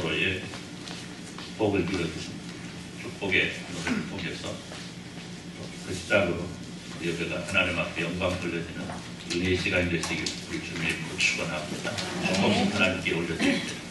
서로의 복을 빌어주신 축복의 노래를 통해서 그 시작으로 예배가 하나님 앞에 영광 돌려지는 은혜의 시간이 되시길 우리 주님의 이름으로 축원합니다. 조금씩 하나님께 올려드립니다.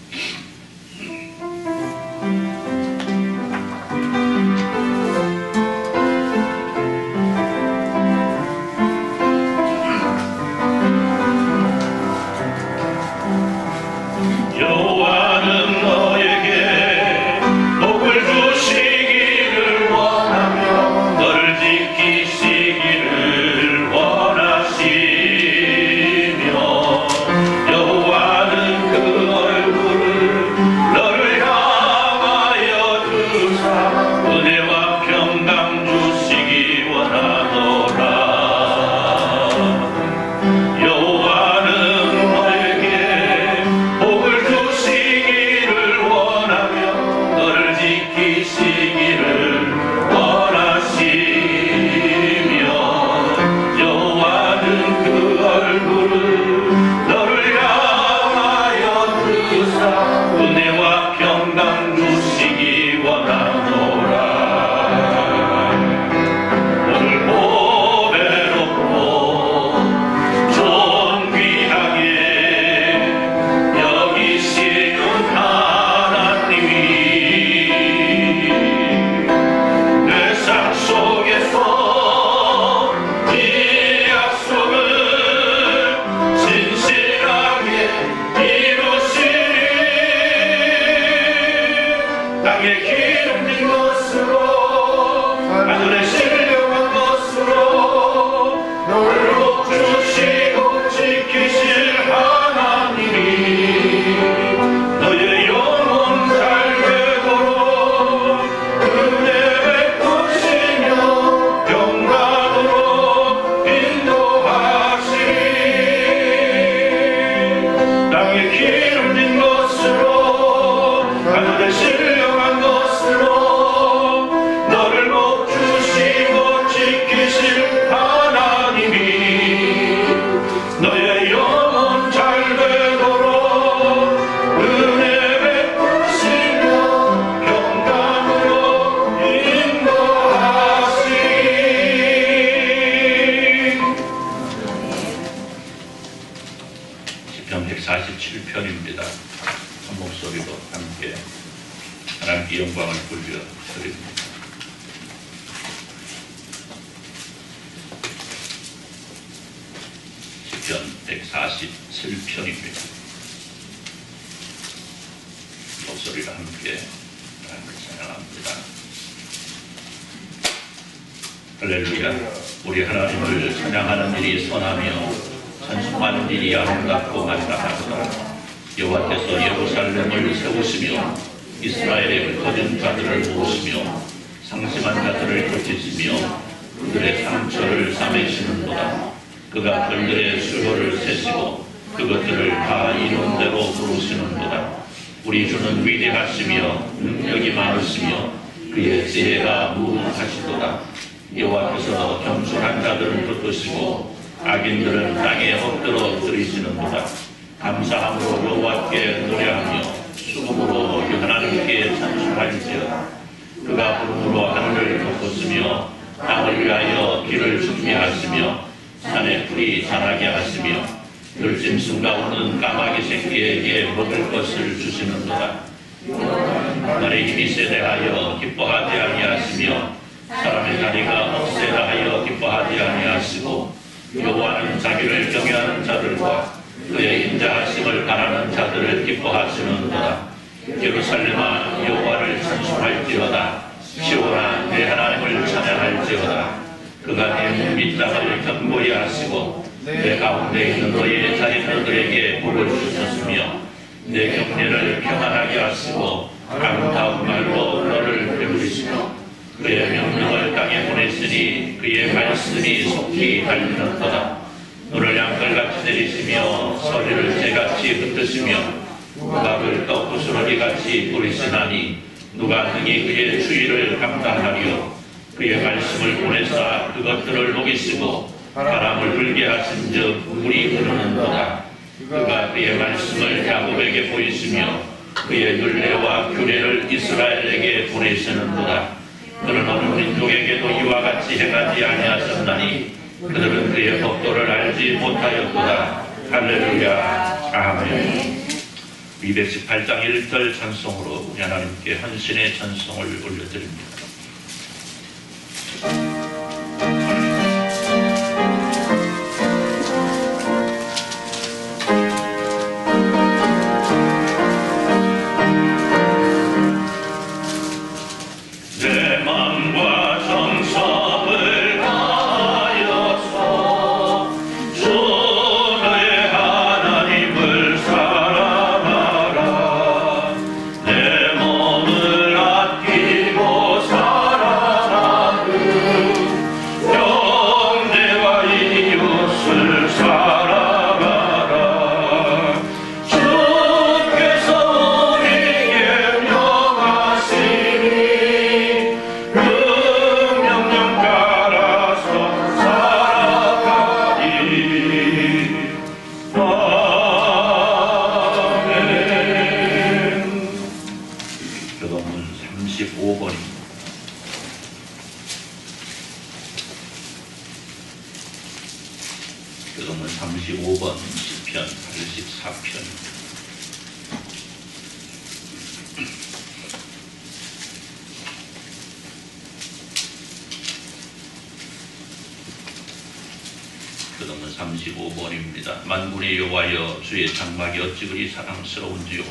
시편 147편입니다. 한 목소리로 함께 하나님께 영광을 돌려드립니다. 시편 147편입니다. 목소리로 함께 하나님을 찬양합니다. 할렐루야. 우리 하나님을 찬양하는 일이 선하며 찬송하는 일이 아름답고 마땅하도다. 여호와께서 예루살렘을 세우시며 이스라엘의 거진 자들을 모으시며 상심한 자들을 고치시며 그들의 상처를 싸매시는도다. 그가 그들의 수요를 세시고 그것들을 다 이룬 대로 부르시는도다. 우리 주는 위대하시며 능력이 많으시며 그의 지혜가 무궁하시도다. 여호와께서 겸손한 자들은 붙드시고 악인들은 땅에 엎드려 들이시는도다. 감사함으로 여호와께 노래하며 수금으로 하나님께 찬송할지어다. 그가 구름으로 하늘을 덮었으며 땅을 위하여 길을 준비하시며 산에 풀이 자라게 하시며 들짐승과 우는 까마귀 새끼에게 먹을 것을 주시는도다. 나의 힘이 세대하여 기뻐하지 아니하시며 사람의 다리가 억세라 하여 기뻐하지 아니하시고 여호와는 자기를 경외하는 자들과 그의 인자하심을 바라는 자들을 기뻐하시는도다. 예루살렘아 여호와를 찬송할지어다. 시온아 내 하나님을 찬양할지어다. 그가 내 밑땅을 견고히 하시고 내 가운데 있는 너의 자녀들에게 복을 주셨으며 내 경례를 평안하게 하시고 아름다운 말로 너를 배우시며 그의 명령을 땅에 보냈으니 그의 말씀이 속히 달리는도다. 너를 양털같이 내리시며 서리를 새같이 흩으시며 우박을 떡부스러기같이 뿌리시나니 누가 능히 그의 주의를 감당하리요. 그의 말씀을 보내사 그것들을 녹이시고 바람을 불게 하신즉 물이 흐르는도다. 그가 그의 말씀을 야곱에게 보이시며 그의 율례와 규례를 이스라엘에게 보내시는도다. 그는 어느 민족에게도 이와 같이 행하지 아니하셨나니 그들은 그의 법도를 알지 못하였도다. 할렐루야. 아멘. 218장 1절 찬송으로 우리 하나님께 헌신의 찬송을 올려드립니다. 교동문 35번 시편 84편. 교동문 35번입니다. 만군의 여호와여, 주의 장막이 어찌 그리 사랑스러운지요.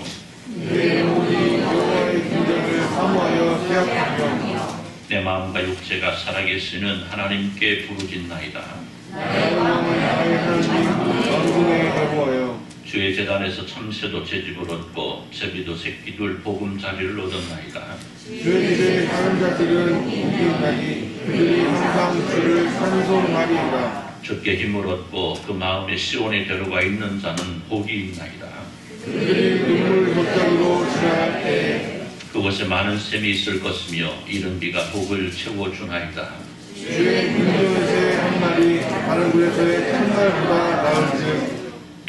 내 영혼이 여호와의 궁전을 사모하여 빼앗겼다. 내 마음과 육체가 살아계시는 하나님께 부르짖나이다. 나의 마음을 하나님 만군의 여호와여, 주의 제단에서 참새도 제집을 얻고 제비도 새끼들 복음 자리를 얻었나이다. 주의 집에 사는 자들은 인기나니 그들이 항상 주를 찬송하리이다. 주께 힘을 얻고 그 마음에 시온에 들어가 있는 자는 복이 있나이다. 그들이 눈물 돗자루로 지나갈 때 그곳에 많은 샘이 있을 것이며 이른 비가 복을 채워주나이다. 주의 근처에서의 한 날이 다른 곳에서의 첫날보다 나을즉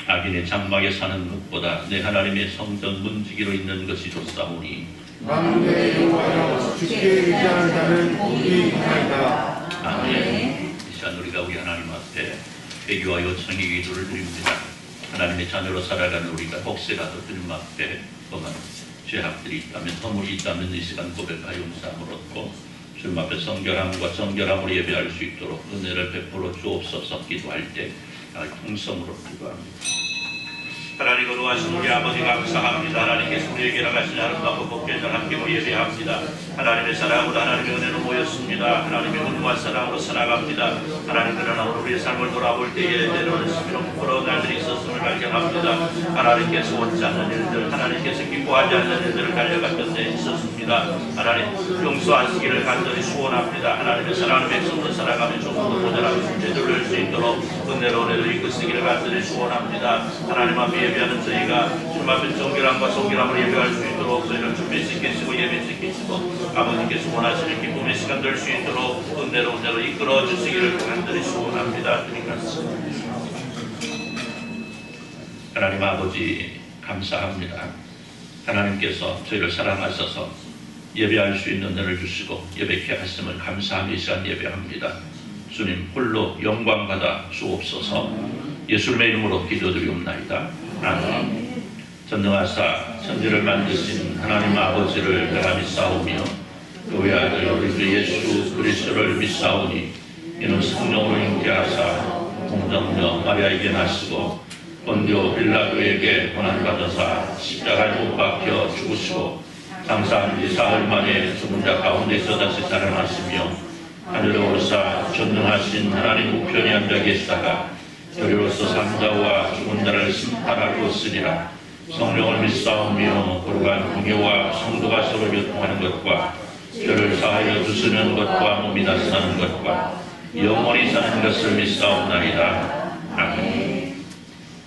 악인의 장막에 사는 것보다 내 하나님의 성전 문지기로 있는 것이 좋사오니 만군의 여호와여, 주께 의지하는 자는 복이 있나이다. 아멘. 이 시간 우리가 우리 하나님 앞에 회개와 요청의 기도를 드립니다. 하나님의 자녀로 살아가는 우리가 혹시라도 주님 앞에 범한 죄악들이 있다면, 허물이 있다면 이 시간 고백하여 용서함을 얻고 주님 앞에 성결함과 정결함으로 예배할 수 있도록 은혜를 베풀어 주옵소서. 기도할 때 통성으로 기도합니다. 하나님 거룩하신 우리 아버지 감사합니다. 하나님께서 우리에게 나가신 아름답고 복되는 함께로 예배합니다. 하나님의 사랑으로 하나님의 은혜로 모였습니다. 하나님의 은혜와 사랑으로 살아갑니다. 하나님, 그러나 우리의 삶을 돌아볼 때에 때로는 스미로 부끄러운 날들이 있었음을 발견합니다. 하나님께서 원치 않는 일들, 하나님께서 기뻐하지 않는 일들을 달려갔던 데 있었습니다. 하나님 용서하시기를 간절히 소원합니다. 하나님의 사랑하는 백성으로 살아가며 조금 더 모자라는 되돌릴 수 있도록 은혜로 이끄시기를 간절히 소원합니다. 하나님 앞에 예배하는 저희가 주님 앞에 정결함과 성결함을 예배할 수 있도록 저희를 준비시키시고 예배시키시고 아버지께서 원하시는 기쁨의 시간 될 수 있도록 은혜로 이끌어 주시기를 간절히 소원합니다. 주님 같습니다. 하나님 아버지 감사합니다. 하나님께서 저희를 사랑하셔서 예배할 수 있는 은혜를 주시고 예배케 하심을 감사하며 이 시간 예배합니다. 주님 홀로 영광 받아 주옵소서. 예수님의 이름으로 기도드리옵나이다. 아멘. 전능하사 천지를 만드신 하나님 아버지를 내가 믿사오며 그의 아들 우리 주 예수 그리스도를 믿사오니 이는 성령으로 잉태하사 공정녀 마리아에게 나시고 본디오 빌라도에게 고난받으사 십자가에 못 박혀 죽으시고 장사한 지 사흘 만에 죽은 자 가운데서 다시 살아나시며 하늘에 오르사 전능하신 하나님 우편에 앉아 계시다가 저리로서 산자와 죽은 자를 심판하고 쓰리라. 성령을 믿사오며 거룩한 공예와 성도가 서로 교통하는 것과 죄를 사하여 주시는 것과 몸이 나타나는 것과 영원히 사는 것을 믿사옵나이다. 아멘.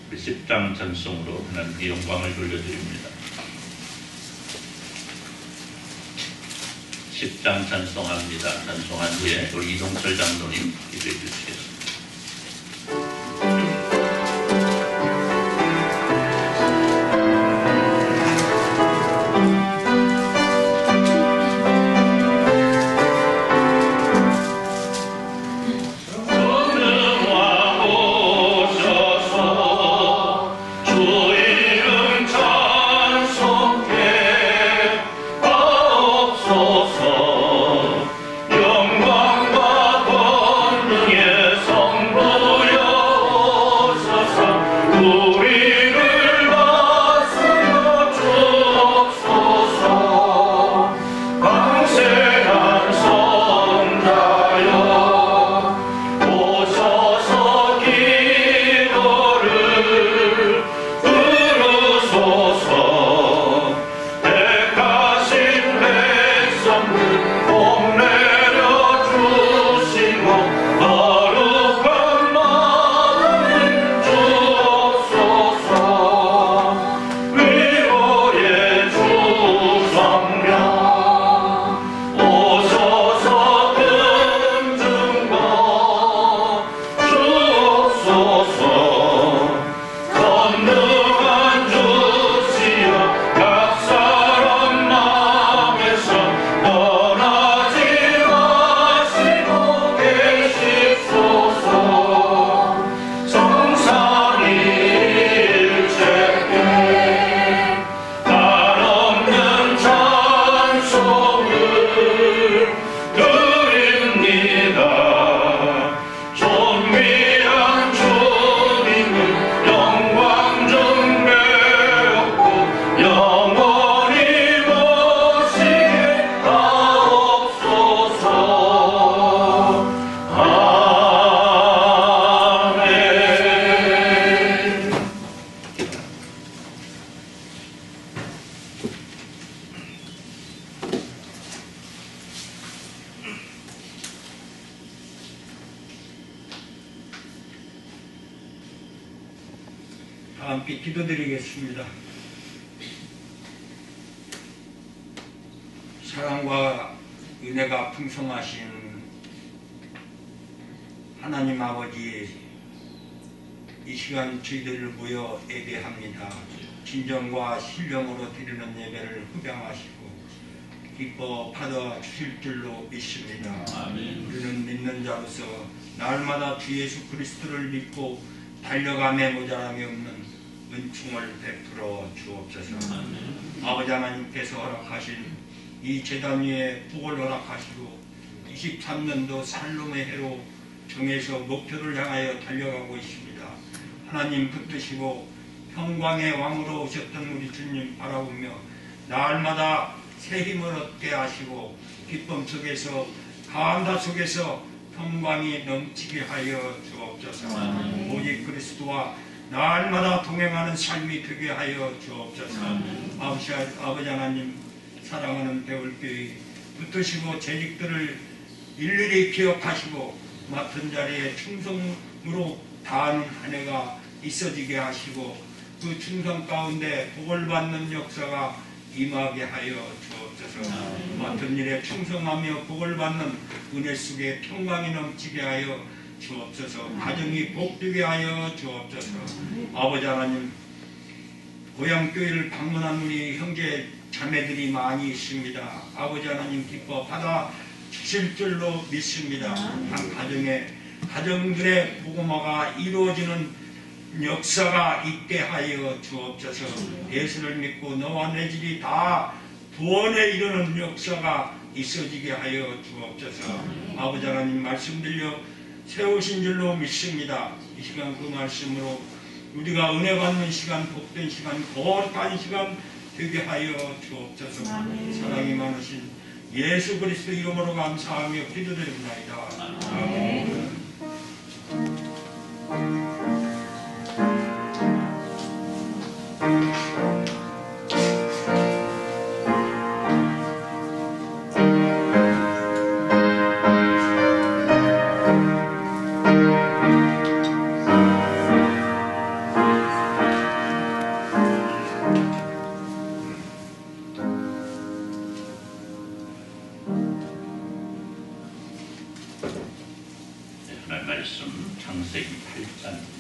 우리 10장 찬송으로 하나님께 영광을 돌려드립니다. 10장 찬송합니다. 찬송한 후에 우리 이동철 장로님 기도해 주시겠습니다. 다 함께 기도드리겠습니다. 사랑과 은혜가 풍성하신 하나님 아버지, 이 시간 저희들을 모여 예배합니다. 진정과 신령으로 드리는 예배를 흡양하시고 기뻐 받아 주실 줄로 믿습니다. 아멘. 우리는 믿는 자로서 날마다 주 예수 그리스도를 믿고 달려감에 모자람이 없는 은총을 베풀어 주옵소서. 아버지 하나님께서 허락하신 이 제단 위에 복을 허락하시고 23년도 살롬의 해로 정해서 목표를 향하여 달려가고 있습니다. 하나님 붙드시고 평강의 왕으로 오셨던 우리 주님 바라보며 날마다 새 힘을 얻게 하시고 기쁨 속에서 감사 속에서 평강이 넘치게 하여 주옵소서. 오직 그리스도와 날마다 동행하는 삶이 되게 하여 주옵소서. 아버지 하나님, 사랑하는 배울교회 붙드시고 재직들을 일일이 기억하시고 맡은 자리에 충성으로 다하는 한 해가 있어지게 하시고 그 충성 가운데 복을 받는 역사가 임하게 하여 주옵소서. 맡은 일에 충성하며 복을 받는 은혜 속에 평강이 넘치게 하여 주옵소서. 가정이 복되게 하여 주옵소서. 아버지 하나님, 고향교회를 방문한 우리 형제 자매들이 많이 있습니다. 아버지 하나님 기뻐 받아 주실 줄로 믿습니다. 한 가정들의 복음화가 이루어지는 역사가 있게 하여 주옵소서. 예수를 믿고 너와 내 집이 다 구원에 이르는 역사가 있어지게 하여 주옵소서. 아버지 하나님 말씀 들려 세우신 줄로 믿습니다. 이 시간 그 말씀으로 우리가 은혜 받는 시간, 복된 시간, 거룩한 시간 되게 하여 주옵소서. 사랑이 많으신 예수 그리스도 이름으로 감사하며 기도드립니다. 아멘. 하나님 말씀 창세기 8장입니다.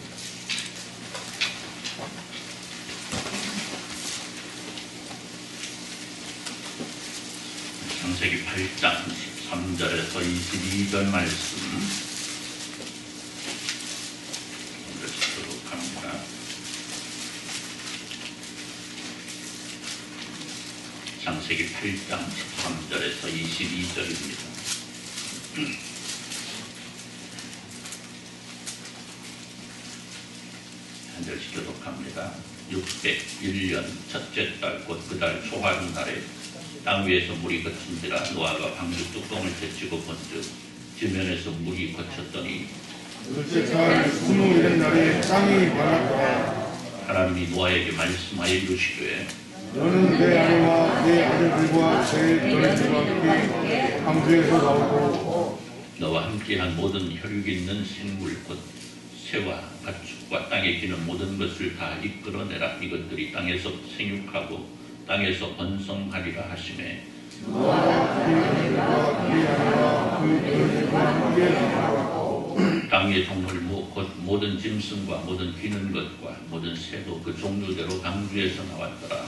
창세기 8장 13절에서 22절 말씀 읽도록 합니다. 창세기 8장 13절에서 22절입니다. 한 절씩 교독합니다. 601년 첫째 달 곧 그 달 초하루날에 땅 위에서 물이 거친지라 노아가 방주 뚜껑을 제치고 본즉 지면에서 물이 거쳤더니 둘째 달 21일 날에 땅이 말랐더라. 하나님이 노아에게 말씀하여 이르시되 너는 내 아내와 내 아들들과 내 너희들과 함께 방주에서 나오고 너와 함께한 모든 혈육 있는 생물 곧 새와 가축과 땅에 기는 모든 것을 다 이끌어내라. 이것들이 땅에서 생육하고 땅에서 번성하리라 하시매 너와 그 아들과 그 아내와 그 너희들과 함께 나오고 땅 위의 동물 곧 모든 짐승과 모든 기는 것과 모든 새도 그 종류대로 방주에서 나왔더라.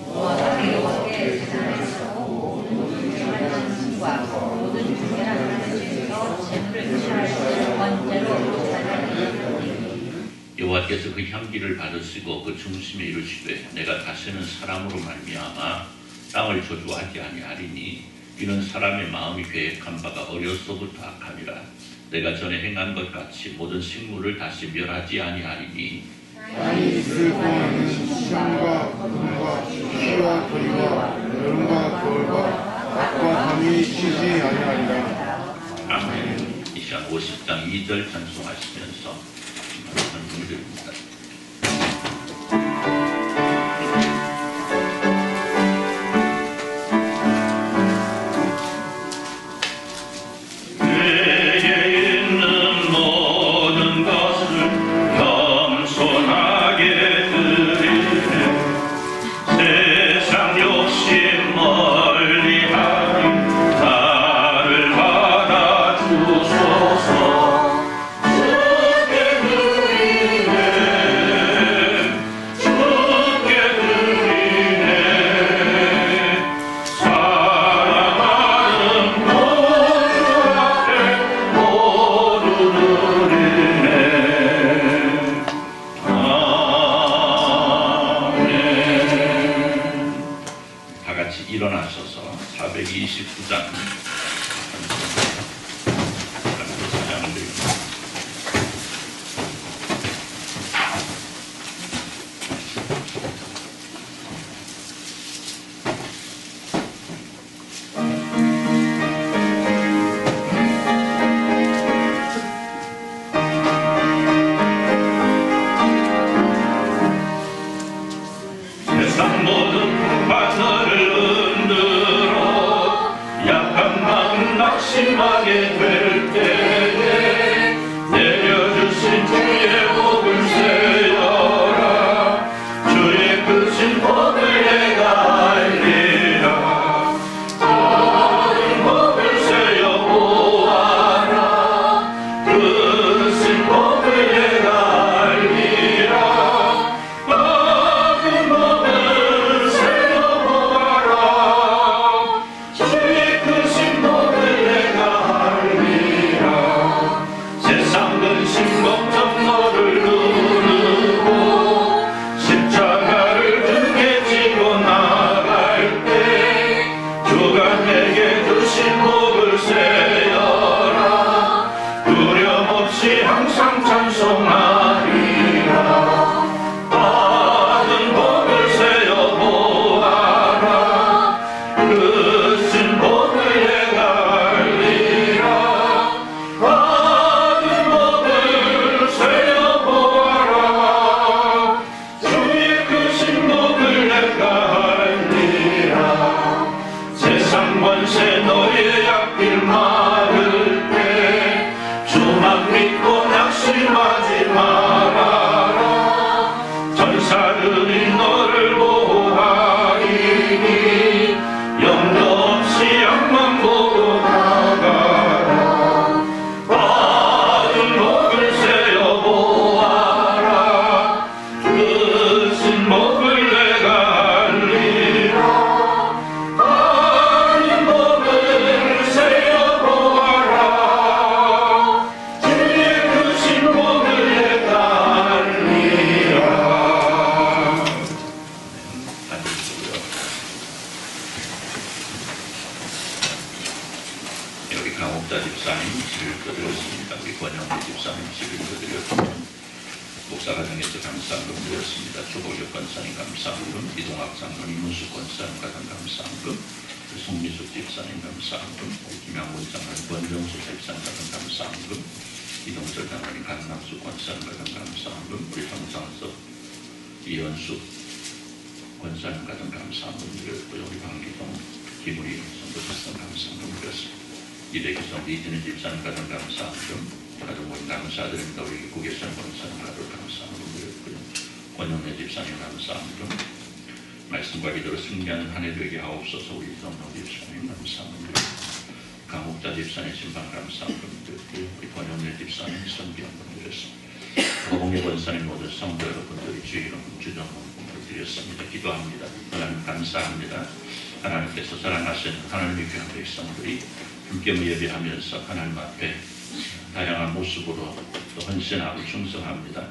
노아가 여호와께 재단하였고 모든 생활한 짐승과 모든 중요한 것에서 재물을 취하여 번제로 여호와께서 그 향기를 받으시고 그 중심에 이르시되 내가 다시는 사람으로 말미암아 땅을 저주하지 아니하리니 이는 사람의 마음이 계획한 바가 어려서부터 악함이라. 내가 전에 행한 것 같이 모든 식물을 다시 멸하지 아니하리니 땅이 이틀 동안은 시장과 거름과 시와 더위와 여름과 겨울과 낮과 밤이 쉬지 아니하리라. 아멘. 이 시간 50장 2절 찬송하시면서 말씀을 드립니다. 내게 있는 모든 것을 겸손하게 같이 일어나셔서 429장 사장을 드립니다. 세상 모든 바늘을 흔들어 약한 마음 낙심하게 될 때에 내려주신 주의 복을 세어라. 주의 크신 복을 내가 알리라. 모든 복을 세어 보아라. 크신 복을 내가 알리라. 항상 찬송하리라. 받은 복을 세어 보아라. 크신 복을 내가 알리라. 받은 복을 세어 보아라. 주의 크신 복을 내가 알리라. 세상 권세 너의 앞길 막을 때 주만 믿고 낙심하지 말아라. 전사들이 너를 보호하리니 염려 없이 앞만 보고 나가라. 받은 복을 세어 보아라. 크신 복을 내가 알리라. 받은 복을 세어 보아라. 주의 크신 복을 내가 알리라. 앉으시고요. 여기 강옥자 집사님 시를 드렸습니다. 우리 권영희 집사님 시를 드렸습니다. 목사가정에서 감사함을 드렸습니다. 조복혁 권사님 감사함금, 이동학 장로님, 문수 권사님 가장 감사함금, 송미숙 집사님 감사함금, 김양원 장로님, 권정수 집사님 가장 감사함금, 이동철 장로님, 강남수 권사님 가장 감사함금, 우리 성상석 이현수 권사님 가장 감사함을 드렸고요. 우리 방기동 김우리 성도집사님 감사함을 드렸습니다. 이백희성 이진희 집사님 가장 감사함금, 가장 모인 감사드립니다. 우리 국외선 권사님 가장 감사함을 드렸고요. 권영래 집사님 감사함금, 말씀과 기도로 승리하는 한 해 되게 하옵소서. 우리 성도 집사님 감사함을 드렸고, 강옥자 집사님 신방 감사함을 드렸고요. 우리 권영래 집사님 선비함을 드렸습니다. 거봉의 권사님 모든 성도 여러분들이 주의 이름 주정을 드렸습니다. 기도합니다. 하나님 감사합니다. 하나님께서 사랑하시는 하나님의 귀한 백성들이 함께 예배하면서 하나님 앞에 다양한 모습으로 또 헌신하고 충성합니다.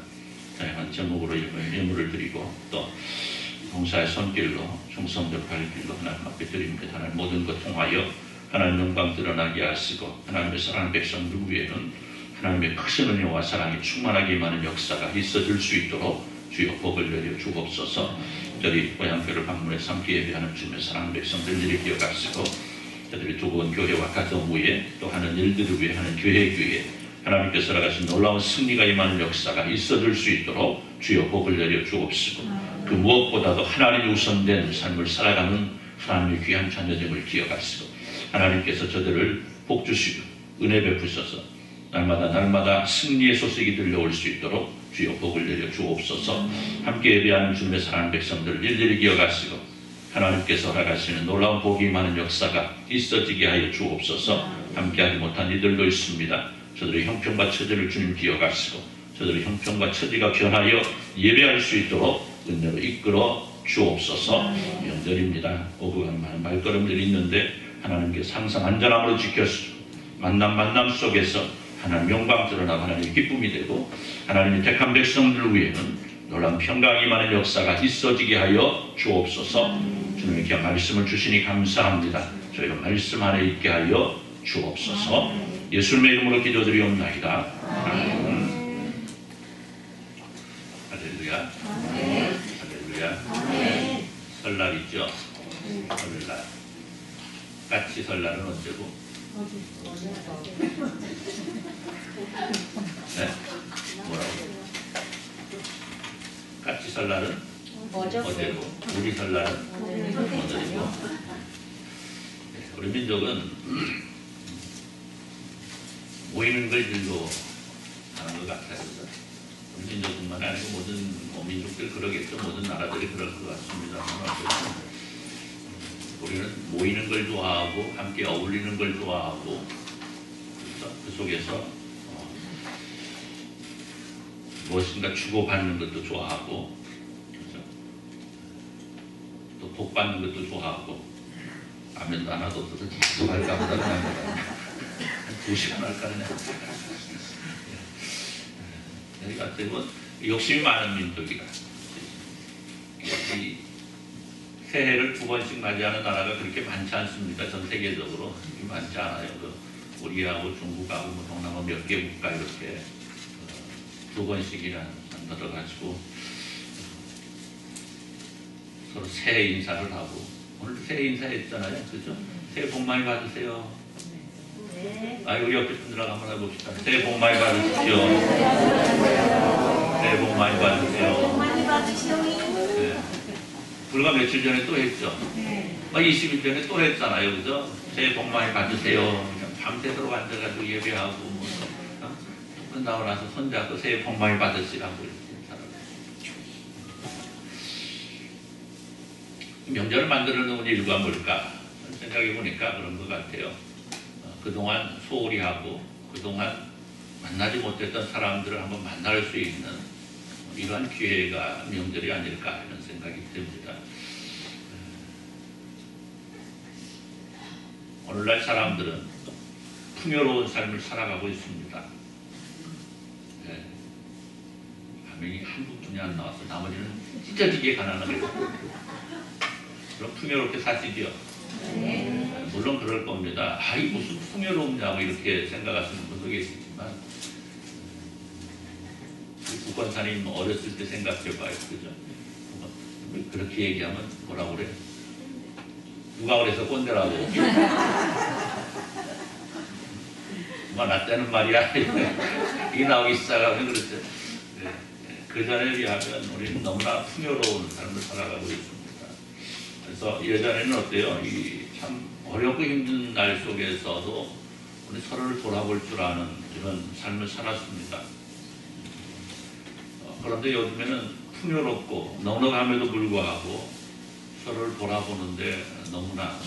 다양한 제목으로 예물을 드리고 또 봉사의 손길로 충성적할 길로 하나님 앞에 드립니다. 하나님 모든 것 통하여 하나님 영광 드러나게 하시고 하나님의 사랑하는 백성들 위에는 하나님의 크신 은혜와 사랑이 충만하게 임하는 역사가 있어질 수 있도록 주여 복을 내려 주옵소서. 저희 고향교를 방문해서 함께 예배하는 주님의 사랑하는 백성들을 기억하시고 저들이 두고온 교회와 가정 위에 또 하는 일들을 위해 하는 교회 하나님께서 나가신 놀라운 승리가 임하는 역사가 있어질 수 있도록 주여 복을 내려 주옵시고 그 무엇보다도 하나님이 우선된 삶을 살아가는 하나님의 귀한 자녀됨을 기억하시고 하나님께서 저들을 복 주시고 은혜 베푸셔서 날마다 승리의 소식이 들려올 수 있도록 주여 복을 내려 주옵소서. 함께 예배하는 주님의 사랑하는 백성들을 일일이 기억하시고 하나님께서 허락하시는 놀라운 복이 임하는 역사가 있어지게 하여 주옵소서. 함께하지 못한 이들도 있습니다. 저들의 형편과 처지를 주님 기억하시고 저들의 형편과 처지가 변하여 예배할 수 있도록 은혜로 이끌어 주옵소서. 연절입니다. 오고가는 많은 발걸음들이 있는데 하나님께서 항상 안전함으로 지켜주시고 만남 속에서 하나님 영광 드러나고 하나님의 기쁨이 되고 하나님의 택한 백성들 위에는 놀라운 평강이 많은 역사가 있어지게 하여 주옵소서. 주님께 말씀을 주시니 감사합니다. 저희가 말씀 안에 있게 하여 주옵소서. 예수님의 이름으로 기도드리옵나이다. 아멘. 할렐루야. 할렐루야. 설날이죠. 설날. 까치 설날은 언제고? 네? 뭐라고? 까치 설날은 어제고, 우리 설날은 오늘이고. 우리 민족은 모이는 걸 일로 하는 것 같아요. 우리 민족뿐만 아니고 모든 민족들 그러겠죠. 모든 나라들이 그럴 것 같습니다. 우리는 모이는 걸 좋아하고 함께 어울리는 걸 좋아하고 그 속에서 무엇인가 주고받는 것도 좋아하고 또 복받는 것도 좋아하고 아멘도 하나도 없어서 계속 할까 보다 그냥 한 2시간 할까 그냥 여기가 되면 욕심이 많은 민족이다. 이 새해를 2번씩 맞이하는 나라가 그렇게 많지 않습니다. 전 세계적으로 많지 않아요. 우리하고 중국하고 뭐 동남아 몇 개 국가 이렇게 2번씩이나 들어가지고 서로 새해 인사를 하고 오늘 새해 인사했잖아요. 그죠? 새해 복 많이 받으세요. 우리 옆에 분들하고 한번 해봅시다. 새해 복 많이 받으십시오. 새해 복 많이 받으세요. 네. 불과 며칠 전에 또 했죠. 20일 전에 또 했잖아요. 그죠? 새해 복 많이 받으세요. 그냥 밤새도록 앉아가지고 예배하고 끝나고 나서 손잡고 새해 복 많이 받으시라고 인사를. 명절을 만들어 놓은 이유가 뭘까? 생각해 보니까 그런 것 같아요. 그동안 소홀히 하고 그동안 만나지 못했던 사람들을 한번 만날 수 있는 이러한 기회가 명절이 아닐까 이런 생각이 듭니다. 오늘날 사람들은 풍요로운 삶을 살아가고 있습니다. 네. 화면이 한 부분이 안 나와서 나머지는 찢어지게 가난하게 그럼 풍요롭게 사시죠. 네. 물론 그럴 겁니다. 이 무슨 풍요로움냐고 이렇게 생각하시는 분도 계시지만 국권사님 어렸을 때 생각해봐요. 그죠? 그렇게 얘기하면 뭐라고 그래? 누가 그래서 꼰대라고. 누가 나 때는 말이야. 이게 나오기 시작하면 그렇죠. 네. 그 전에 비하면 우리는 너무나 풍요로운 삶을 살아가고 있습니다. 그래서 예전에는 어때요? 참 어렵고 힘든 날 속에서도 우리 서로를 돌아볼 줄 아는 이런 삶을 살았습니다. 그런데 요즘에는 풍요롭고 넉넉함에도 불구하고 서로를 돌아보는데 너무나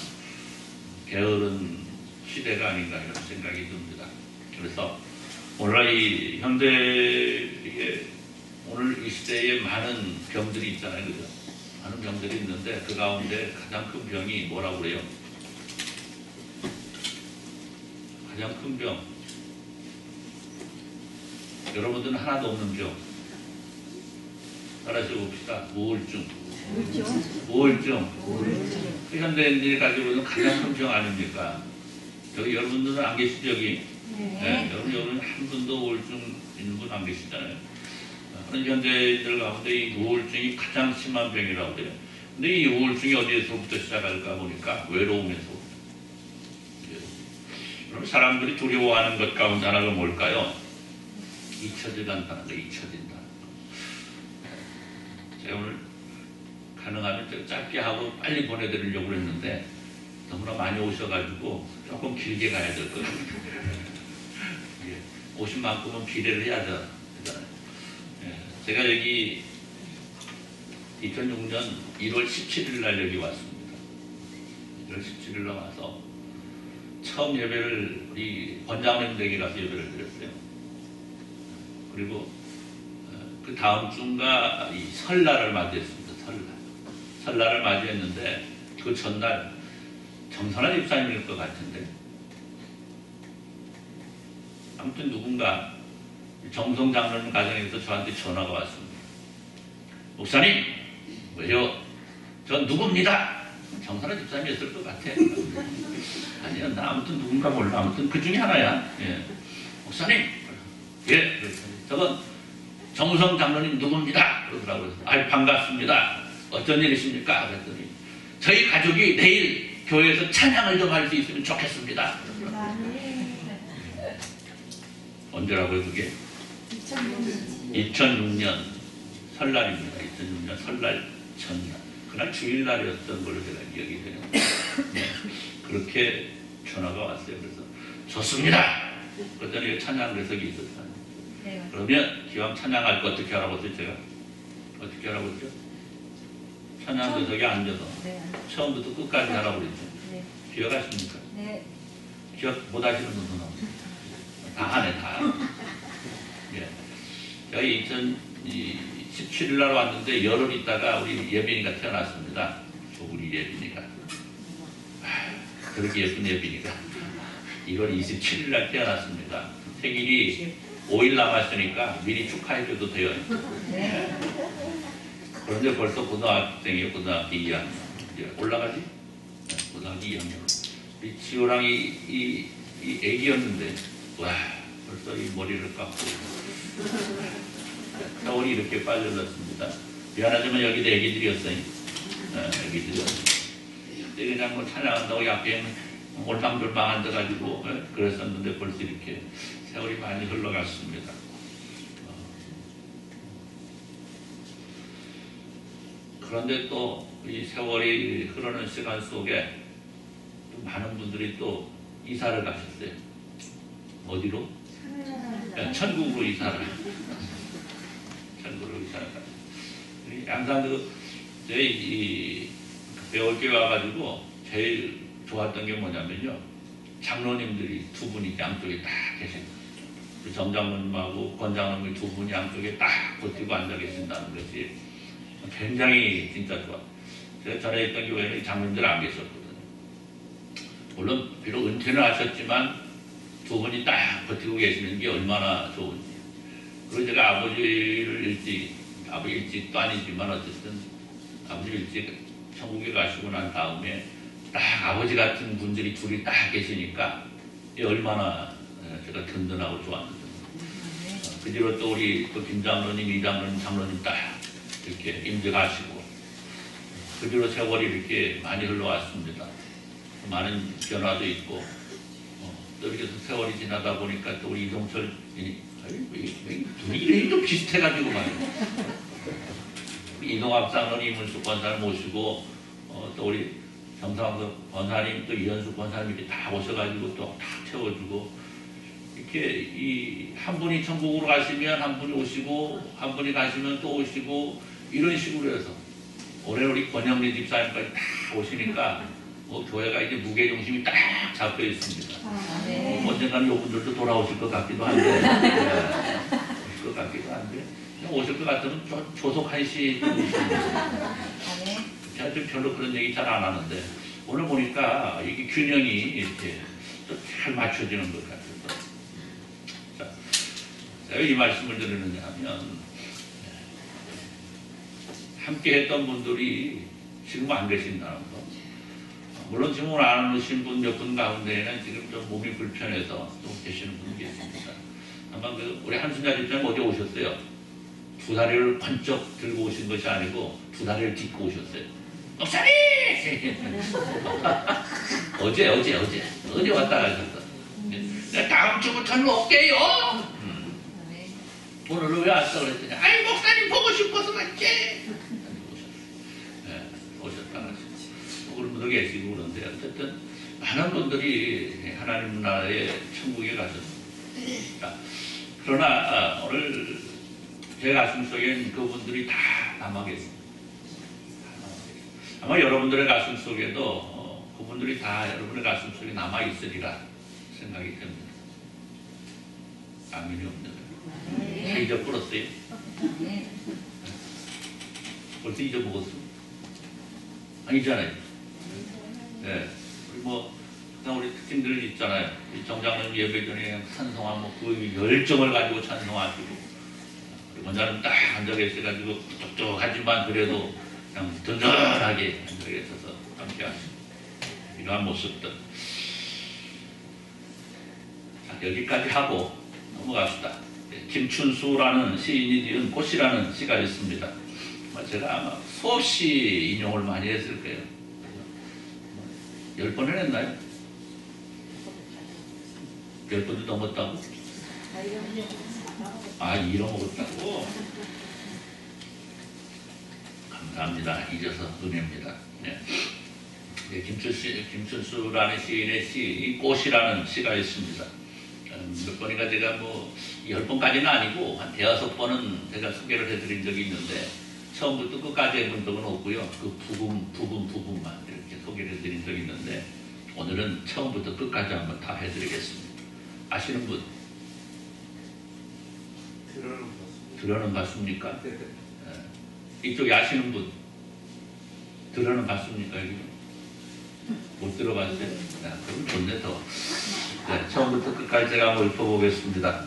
게으른 시대가 아닌가 이런 생각이 듭니다. 그래서 오늘날 이 현대의 오늘 이 시대에 많은 병들이 있잖아요. 그죠? 많은 병들이 있는데 그 가운데 가장 큰 병이 뭐라고 그래요? 가장 큰 병. 여러분들은 하나도 없는 병. 따라서 봅시다. 우울증. 우울증. 그 현대인들이 가지고 있는 가장 큰 병 아닙니까? 여기 여러분들은 안 계시죠? 여기? 네. 여러분 한 분도 우울증 있는 분 안 계시잖아요. 그런 현대인들 가운데 이 우울증이 가장 심한 병이라고 해요. 근데 이 우울증이 어디에서부터 시작할까 보니까 외로움에서. 그럼 사람들이 두려워하는 것 가운데 하나가 뭘까요? 잊혀진다는 거, 잊혀진다. 제가 오늘 가능하면 짧게 하고 빨리 보내드리려고 했는데 너무나 많이 오셔가지고 조금 길게 가야 될 것 같아요. 오신 만큼은 비례를 해야 되잖아요. 제가 여기 2006년 1월 17일 날 여기 왔습니다. 1월 17일 날 와서 처음 예배를 우리 권장님 댁에 가서 예배를 드렸어요. 그리고 그 다음 주인가 이 설날을 맞이했습니다. 설날을 맞이했는데 그 전날 정선한 집사님일 것 같은데 아무튼 누군가 정성 장로님 가정에서 저한테 전화가 왔습니다. 목사님, 왜요? 전 누구입니다. 정선아 집사님이었을 것 같아. 아니야, 나 아무튼 누군가 몰라. 아무튼 그 중에 하나야. 예. 목사님, 예, 저건 정우성 장로님 누굽니다. 그러더라고요. 아이, 반갑습니다. 어쩐 일이십니까? 그랬더니 저희 가족이 내일 교회에서 찬양을 좀 할 수 있으면 좋겠습니다. 언제라고요, 그게? 2006년 설날입니다. 2006년 설날 전날. 그날 주일날이었던 걸로 제가 기억이 되는데, 네, 그렇게 전화가 왔어요. 그래서 좋습니다. 그랬더니 찬양 배석이 있었어요. 네. 그러면 기왕 찬양할 거 어떻게 하라고 했어요? 제가 어떻게 하라고 했죠? 찬양 배석에 앉아서 네. 처음부터 끝까지 하라고 그랬죠. 네. 기억하십니까? 네. 기억 못 하시는 분도 다 하네, 다. 예. 저희 2017일 날 왔는데 열흘 있다가 우리 예빈이가 태어났습니다. 우리 예빈이가. 그렇게 예쁜 예빈이가 1월 27일 날 태어났습니다. 생일이 5일 남았으니까 미리 축하해줘도 돼요. 네. 그런데 벌써 고등학생이에요. 고등학교 2학년. 이제 올라가지? 네, 고등학교 2학년. 우리 지호랑 이 애기였는데, 와, 벌써 이 머리를 깎고. 세월이 이렇게 빨라졌습니다. 미안하지만 여기도 애기들이었어요. 애기들이었어요. 그때 그냥 뭐 찬양한다고 앞에 올망졸망 앉아가지고 그랬었는데 벌써 이렇게 세월이 많이 흘러갔습니다. 그런데 또 이 세월이 흐르는 시간 속에 또 많은 분들이 또 이사를 가셨어요. 어디로? 천국으로 이사를. 천국으로 이사를 가셨어요. 항상 저희 배울교회 와가지고 제일 좋았던 게 뭐냐면요. 장로님들이 두 분이 양쪽에 딱 계세요. 정장로님하고 권장로님 두 분이 양쪽에 딱 버티고 앉아 계신다는 것이 굉장히 진짜 좋아. 제가 전에 있던 교회는 장로님들 안 계셨거든요. 물론 비록 은퇴는 하셨지만 두 분이 딱 버티고 계시는 게 얼마나 좋은지. 그리고 제가 아버지 일찍도 아니지만 어쨌든 아버지 일찍 천국에 가시고 난 다음에 딱 아버지 같은 분들이 둘이 딱 계시니까 얼마나 제가 든든하고 좋았는지. 그 뒤로 또 우리 또 김장로님, 이장로님, 장로님 딱 이렇게 임직하시고 그 뒤로 세월이 이렇게 많이 흘러왔습니다. 많은 변화도 있고 또 이렇게 세월이 지나다 보니까 또 우리 이동철 분위기가 좀 비슷해가지고 말이에요. 이동학 장로님, 이문숙 권사님 모시고 또 우리 정상석 권사님, 또 이현숙 권사님 이렇게 다 오셔가지고 또 다 채워주고 이렇게 한 분이 천국으로 가시면 한 분이 오시고 한 분이 가시면 또 오시고 이런 식으로 해서 올해 우리 권영리 집사님까지 다 오시니까 교회가 이제 무게중심이 딱 잡혀 있습니다. 네. 언젠가는 이분들도 돌아오실 것 같기도 한데 오실 것 같기도 한데 오실 것 같으면 조속 한시 제가 좀 별로 그런 얘기 잘 안 하는데 오늘 보니까 이게 균형이 이렇게 잘 맞춰지는 것 같아서 자, 제가 이 말씀을 드리느냐 하면 함께 했던 분들이 지금 안 계신다는 거. 물론 지금 안 오신 분 몇 분 가운데에는 지금 좀 몸이 불편해서 또 계시는 분이 계십니다. 아마 우리 한순자 집사님 어디 오셨어요? 두 다리를 번쩍 들고 오신 것이 아니고 두 다리를 딛고 오셨어요. 목사님! 어제 왔다 가셨어. 내가 다음 주부터는 올게요. 오늘은 왜 왔어? 그랬더니 아이 목사님 보고 싶어서 왔지. 오셨다 가셨어. 그런 분도 계시고 그런데 어쨌든 많은 분들이 하나님 나라의 천국에 가셨습니다. 그러나 오늘 제 가슴 속엔 그분들이 다 남아 계십니다. 아마 여러분들의 가슴 속에도 그분들이 다 여러분의 가슴 속에 남아 있으리라 생각이 됩니다. 아멘이 없는. 다 잊어버렸어요? 벌써 잊어먹었어? 아니잖아요. 네. 우리 특징들 있잖아요. 정장님 예배 전에 찬송하면 그 열정을 가지고 찬송하시고, 원자는 딱 앉아 계셔가지고 촉촉하지만 그래도 그냥 든든하게 앉아 계셔서 함께 하십니다. 이러한 모습들. 자, 여기까지 하고 넘어갑시다. 김춘수라는 시인이 지은 꽃이라는 시가 있습니다. 제가 아마 수없이 인용을 많이 했을 거예요. 10번을 했나요? 10번도 넘었다고? 아, 잃어먹었다고? 감사합니다. 잊어서 은혜입니다. 네. 김춘수라는 시인의 시, 이 꽃이라는 시가 있습니다. 몇 번인가 제가 뭐 10번까지는 아니고 한 5번은 제가 소개를 해드린 적이 있는데 처음부터 끝까지 해본 적은 없고요. 그 부분만 이렇게 소개를 해드린 적이 있는데 오늘은 처음부터 끝까지 한번 다 해드리겠습니다. 아시는 분? 들어는 봤습니까? 네. 이쪽에 아시는 분? 들어는 봤습니까? 여기? 못 들어봤어요? 네, 그럼 좋네 더. 네, 처음부터 끝까지 제가 한번 읊어보겠습니다.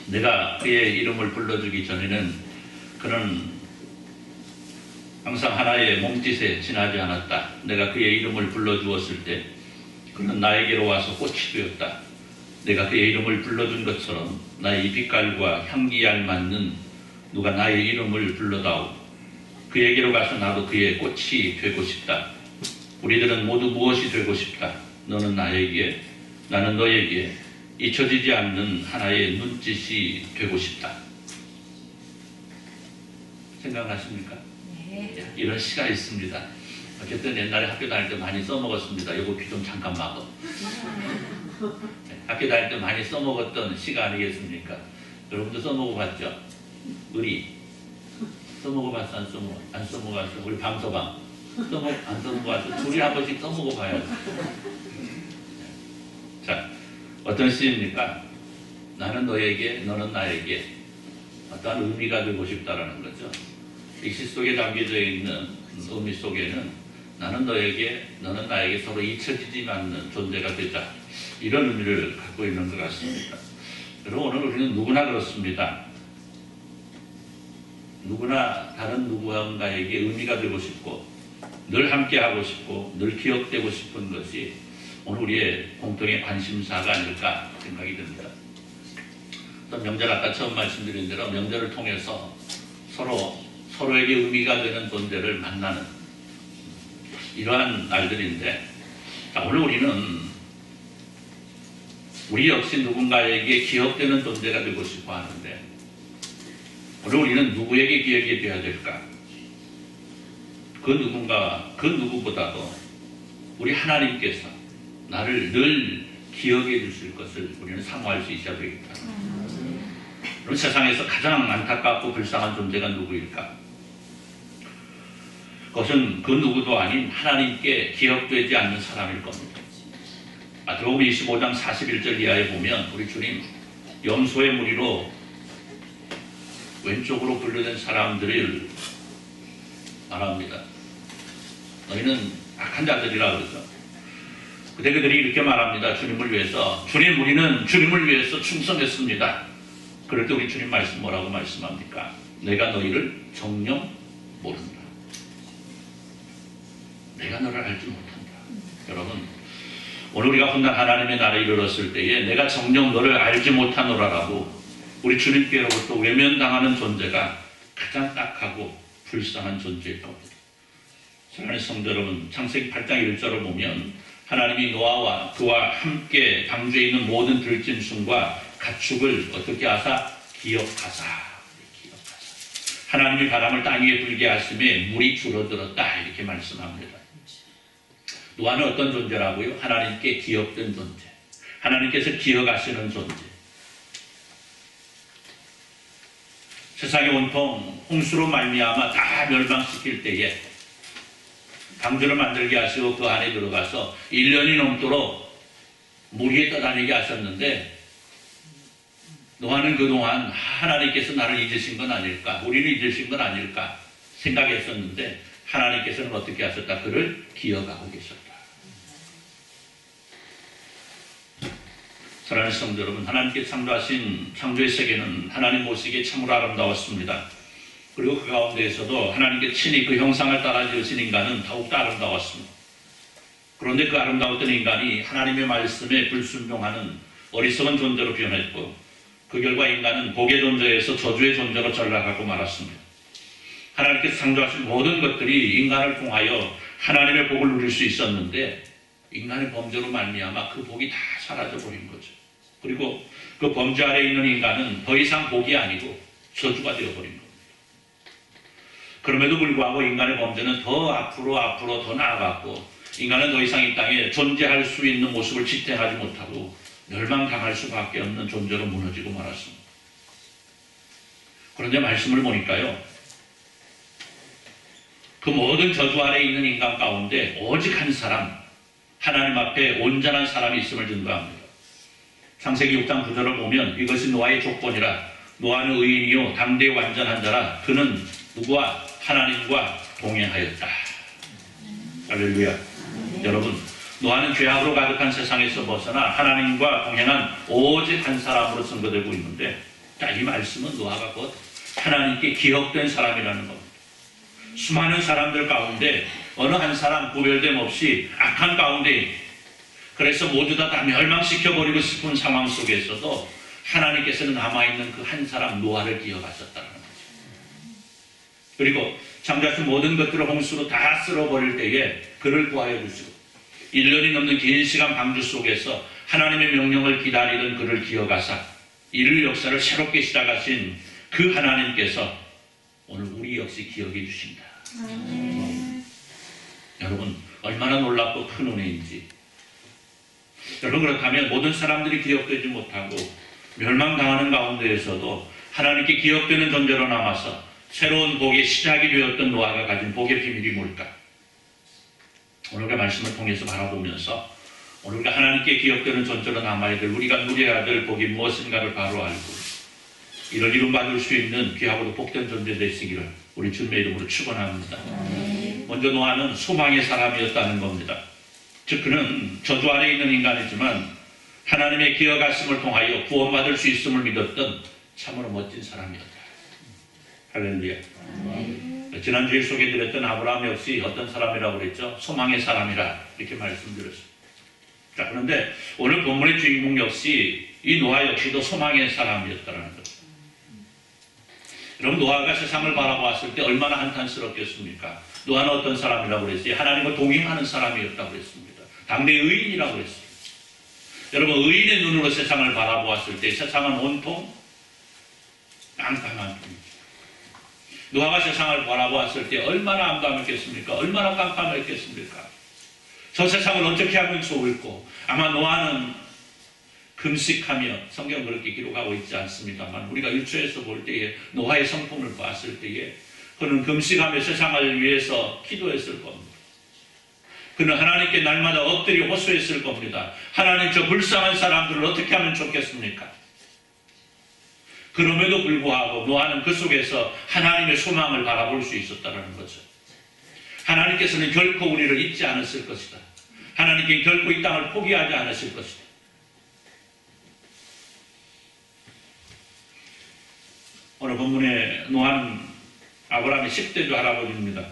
내가 그의 이름을 불러주기 전에는 그는 항상 하나의 몸짓에 지나지 않았다. 내가 그의 이름을 불러주었을 때 그는 나에게로 와서 꽃이 되었다. 내가 그의 이름을 불러준 것처럼 나의 빛깔과 향기에 알맞는 누가 나의 이름을 불러다오. 그에게로 가서 나도 그의 꽃이 되고 싶다. 우리들은 모두 무엇이 되고 싶다. 너는 나에게, 나는 너에게 잊혀지지 않는 하나의 눈짓이 되고 싶다. 생각하십니까? 네. 이런 시가 있습니다. 어쨌든 옛날에 학교 다닐 때 많이 써먹었습니다. 이거 귀 좀 잠깐 막어. 학교 다닐 때 많이 써먹었던 시가 아니겠습니까? 여러분도 써먹어봤죠? 의리 써먹어봤어? 안 써먹어봤어? 우리 방서방 안 써먹어봤어? 둘이 한 번씩 써먹어봐요. 자, 어떤 시입니까? 나는 너에게, 너는 나에게 어떠한 의미가 되고 싶다라는 거죠. 이 시 속에 담겨져 있는 의미 속에는 나는 너에게, 너는 나에게 서로 잊혀지지 않는 존재가 되자, 이런 의미를 갖고 있는 것 같습니다. 여러분, 오늘 우리는 누구나 그렇습니다. 누구나 다른 누구한가에게 의미가 되고 싶고 늘 함께하고 싶고 늘 기억되고 싶은 것이 오늘 우리의 공통의 관심사가 아닐까 생각이 듭니다. 또 명절, 아까 처음 말씀드린 대로 명절을 통해서 서로에게 의미가 되는 존재를 만나는 이러한 날들인데, 오늘 우리는 우리 역시 누군가에게 기억되는 존재가 되고 싶어 하는데, 오늘 우리는 누구에게 기억이 되어야 될까? 그 누구보다도 우리 하나님께서 나를 늘 기억해 주실 것을 우리는 사모할 수 있어야 되겠다. 그럼 세상에서 가장 안타깝고 불쌍한 존재가 누구일까? 그것은 그 누구도 아닌 하나님께 기억되지 않는 사람일 겁니다. 마태복음 25장 41절 이하에 보면 우리 주님 염소의 무리로 왼쪽으로 분류된 사람들을 말합니다. 너희는 악한 자들이라 그러죠. 그때 그들이 이렇게 말합니다. 주님을 위해서, 주님, 우리는 주님을 위해서 충성했습니다. 그럴 때 우리 주님 말씀 뭐라고 말씀합니까? 내가 너희를 정녕 모른다. 내가 너를 알지 못한다. 여러분, 오늘 우리가 훗날 하나님의 나라에 이르렀을 때에 내가 정녕 너를 알지 못하노라라고 우리 주님께로부터 외면당하는 존재가 가장 딱하고 불쌍한 존재일 겁니다. 사랑하는 성도 여러분, 창세기 8장 1절을 보면 하나님이 노아와 그와 함께 방주에 있는 모든 들짐승과 가축을 어떻게 하사? 기억하사. 하나님이 바람을 땅 위에 불게 하심에 물이 줄어들었다, 이렇게 말씀합니다. 노아는 어떤 존재라고요? 하나님께 기억된 존재, 하나님께서 기억하시는 존재. 세상의 온통 홍수로 말미암아 다 멸망시킬 때에 방주를 만들게 하시고 그 안에 들어가서 1년이 넘도록 물 위에 떠다니게 하셨는데, 노아는 그동안 하나님께서 나를 잊으신 건 아닐까, 우리를 잊으신 건 아닐까 생각했었는데 하나님께서는 어떻게 하셨다? 그를 기억하고 계셨다. 사랑하는 성도 여러분, 하나님께 창조하신 창조의 세계는 하나님 보시기에 참으로 아름다웠습니다. 그리고 그 가운데에서도 하나님께 친히 그 형상을 따라 지으신 인간은 더욱더 아름다웠습니다. 그런데 그 아름다웠던 인간이 하나님의 말씀에 불순종하는 어리석은 존재로 변했고 그 결과 인간은 복의 존재에서 저주의 존재로 전락하고 말았습니다. 하나님께서 창조하신 모든 것들이 인간을 통하여 하나님의 복을 누릴 수 있었는데 인간의 범죄로 말미암아 그 복이 다 사라져버린 거죠. 그리고 그 범죄 아래 있는 인간은 더 이상 복이 아니고 저주가 되어버린 겁니다. 그럼에도 불구하고 인간의 범죄는 더 앞으로 더 나아갔고 인간은 더 이상 이 땅에 존재할 수 있는 모습을 지탱하지 못하고 멸망당할 수밖에 없는 존재로 무너지고 말았습니다. 그런데 말씀을 보니까요, 그 모든 저주 아래 있는 인간 가운데 오직 한 사람, 하나님 앞에 온전한 사람이 있음을 증거합니다. 창세기 6장 9절을 보면 이것이 노아의 조건이라 노아는 의인이요 당대의 완전한 자라 그는 누구와 하나님과 동행하였다. 할렐루야. 여러분, 노아는 죄악으로 가득한 세상에서 벗어나 하나님과 동행한 오직 한 사람으로 선거되고 있는데, 자, 이 말씀은 노아가 곧 하나님께 기억된 사람이라는 겁니다. 수많은 사람들 가운데 어느 한 사람 구별됨 없이 악한 가운데, 그래서 모두 다 멸망시켜버리고 싶은 상황 속에서도 하나님께서는 남아있는 그 한 사람 노아를 기억하셨다는 거죠. 그리고 창조하신 모든 것들을 홍수로 다 쓸어버릴 때에 그를 구하여 주시고 1년이 넘는 긴 시간 방주 속에서 하나님의 명령을 기다리던 그를 기억하사 이를 역사를 새롭게 시작하신 그 하나님께서 오늘 우리 역시 기억해 주신다. 여러분, 얼마나 놀랍고 큰 은혜인지. 여러분, 그렇다면 모든 사람들이 기억되지 못하고 멸망당하는 가운데에서도 하나님께 기억되는 존재로 남아서 새로운 복의 시작이 되었던 노아가 가진 복의 비밀이 뭘까? 오늘의 말씀을 통해서 바라보면서 오늘 우리가 하나님께 기억되는 존재로 남아야 될, 우리가 누려야 될 복이 무엇인가를 바로 알고 이를 이름받을 수 있는 귀하고도 복된 존재 되시기를 우리 주님의 이름으로 축원합니다. 먼저 노아는 소망의 사람이었다는 겁니다. 즉 그는 저주 아래 있는 인간이지만 하나님의 기억하심을 통하여 구원받을 수 있음을 믿었던 참으로 멋진 사람이었다. 할렐루야. 지난주에 소개드렸던 아브라함 역시 어떤 사람이라고 그랬죠? 소망의 사람이라 이렇게 말씀드렸습니다. 자, 그런데 오늘 본문의 주인공 역시 이 노아 역시도 소망의 사람이었다는 거죠. 여러분, 노아가 세상을 바라보았을 때 얼마나 한탄스럽겠습니까? 노아는 어떤 사람이라고 그랬어요? 하나님과 동행하는 사람이었다고 그랬습니다. 당대 의인이라고 그랬습니다. 여러분, 의인의 눈으로 세상을 바라보았을 때 세상은 온통 깜깜한 뿐이죠. 노아가 세상을 바라보았을 때 얼마나 암담했겠습니까? 얼마나 깜깜했겠습니까? 저 세상을 어떻게 하면 좋을까? 아마 노아는 금식하며, 성경 그렇게 기록하고 있지 않습니다만 우리가 유초에서 볼 때에 노아의 성품을 봤을 때에 그는 금식하며 세상을 위해서 기도했을 겁니다. 그는 하나님께 날마다 엎드려 호소했을 겁니다. 하나님, 저 불쌍한 사람들을 어떻게 하면 좋겠습니까? 그럼에도 불구하고 노아는 그 속에서 하나님의 소망을 바라볼 수 있었다는 거죠. 하나님께서는 결코 우리를 잊지 않았을 것이다. 하나님께는 결코 이 땅을 포기하지 않으실 것이다. 오늘 본문에 노아는 아브라함의 10대주 할아버지입니다.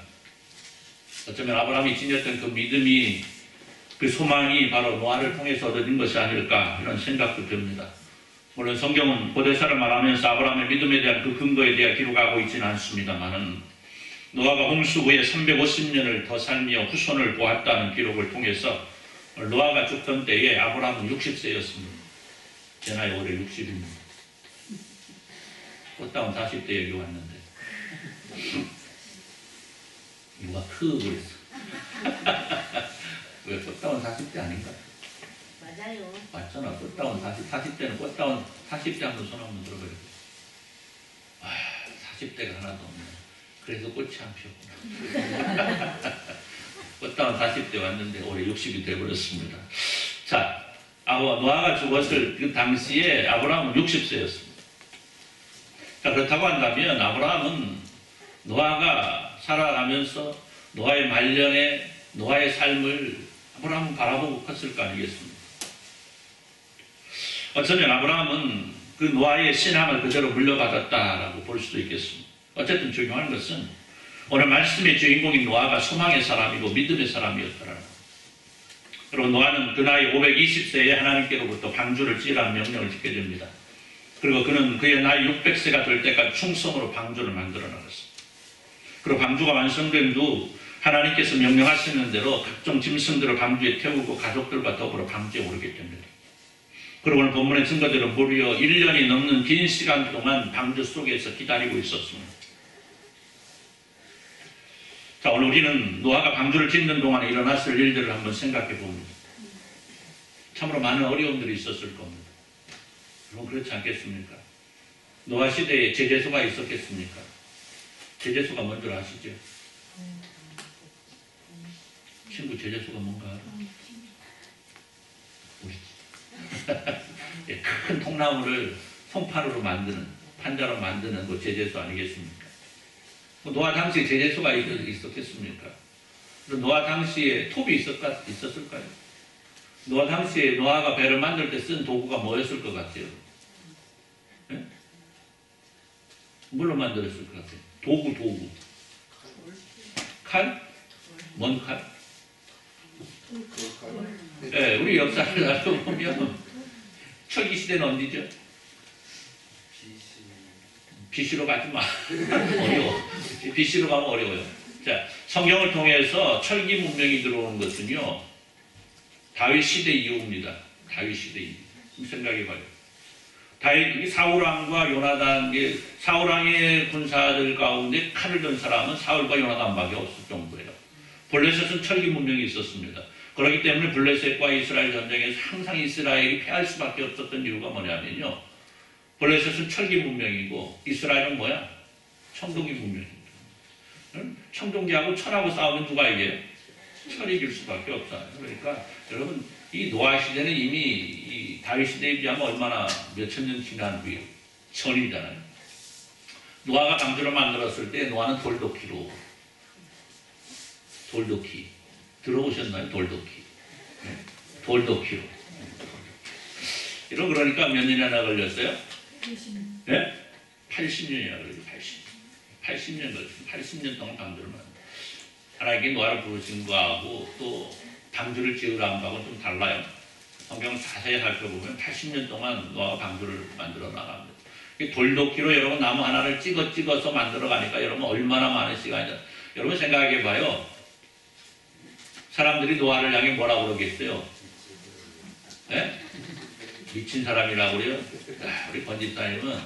어쩌면 아브라함이 지녔던 그 믿음이, 그 소망이 바로 노아를 통해서 얻어진 것이 아닐까 이런 생각도 듭니다. 물론 성경은 고대사를 말하면서 아브라함의 믿음에 대한 그 근거에 대해 기록하고 있지는 않습니다만 노아가 홍수 후에 350년을 더 살며 후손을 보았다는 기록을 통해서 노아가 죽던 때에 아브라함은 60세였습니다. 제 나이 올해 60입니다. 꽃다운 40대 여기 왔는데 누가 그랬어. 왜 꽃다운 40대 아닌가? 맞아요. 맞잖아. 꽃다운 40대는 꽃다운 40대 한번 손 한번 들어버려. 40대가 하나도 없네. 그래서 꽃이 안 피었구나. 꽃다운 40대 왔는데 올해 60이 되어버렸습니다. 자, 노아가 죽었을 그 당시에 아브라함은 60세였습니다. 자, 그렇다고 한다면 아브라함은 노아가 살아가면서 노아의 말년에 노아의 삶을 아브라함은 바라보고 컸을 거 아니겠습니까? 어쩌면 아브라함은 그 노아의 신앙을 그대로 물려받았다라고 볼 수도 있겠습니다. 어쨌든 중요한 것은 오늘 말씀의 주인공인 노아가 소망의 사람이고 믿음의 사람이었더라는 거예요. 그리고 노아는 그 나이 520세에 하나님께로부터 방주를 지으라는 명령을 짓게 됩니다. 그리고 그는 그의 나이 600세가 될 때까지 충성으로 방주를 만들어 나갔습니다. 그리고 방주가 완성된 후 하나님께서 명령하시는 대로 각종 짐승들을 방주에 태우고 가족들과 더불어 방주에 오르게 됩니다. 그리고 오늘 본문의 증거대로 무려 1년이 넘는 긴 시간 동안 방주 속에서 기다리고 있었습니다. 자, 오늘 우리는 노아가 방주를 짓는 동안에 일어났을 일들을 한번 생각해 봅니다. 참으로 많은 어려움들이 있었을 겁니다. 그럼 그렇지 않겠습니까? 노아 시대에 제재소가 있었겠습니까? 제재소가 뭔지 아시죠? 친구 제재소가 뭔가 알아? 예, 큰 통나무를 송판으로 만드는, 판자로 만드는 그 제재소 아니겠습니까? 노아 당시에 제재소가 있었겠습니까? 노아 당시에 톱이 있었을까요? 노아 당시에 노아가 배를 만들 때 쓴 도구가 뭐였을 것 같아요? 예? 뭘로 만들었을 것 같아요? 도구. 칼? 뭔 칼? 예, 우리 역사를 살펴보면 철기 시대는 언제죠? BC로 가지 마. 어려워. BC로 가면 어려워요. 자, 성경을 통해서 철기 문명이 들어오는 것은요, 다윗 시대 이후입니다. 다윗 시대 이후. 생각해봐요. 다윗, 사울왕과 요나단, 사울왕의 군사들 가운데 칼을 든 사람은 사울과 요나단밖에 없을 정도예요. 블레셋은 철기 문명이 있었습니다. 그렇기 때문에 블레셋과 이스라엘 전쟁에서 항상 이스라엘이 패할 수밖에 없었던 이유가 뭐냐면요, 블레셋은 철기 문명이고 이스라엘은 뭐야? 청동기 문명입니다. 청동기하고 철하고 싸우면 누가 이겨요? 철이 이길 수밖에 없어요. 그러니까 여러분, 이 노아 시대는 이미 이 다윗 시대에 비하면 얼마나 몇천 년 지난 후에 전이잖아요. 노아가 방주를 만들었을 때 노아는 돌도끼로, 돌도끼 들어보셨나요? 돌도끼. 네. 돌도끼로. 이런, 그러니까 몇 년이나 걸렸어요? 80년. 네? 80년이나 걸렸어요. 80년 걸렸어요. 80년 동안 방주를 만들었어요. 하나님께 노아를 부르신 거하고 또 방주를 지으라는 거하고는 좀 달라요. 성경을 자세히 살펴보면 80년 동안 노아가 방주를 만들어 나갑니다. 돌도끼로 여러분 나무 하나를 찍어서 만들어 가니까 여러분 얼마나 많은 시간이냐. 여러분 생각해 봐요. 사람들이 노아를 향해 뭐라고 그러겠어요? 네? 미친 사람이라고 그래요? 아, 우리 권집사님은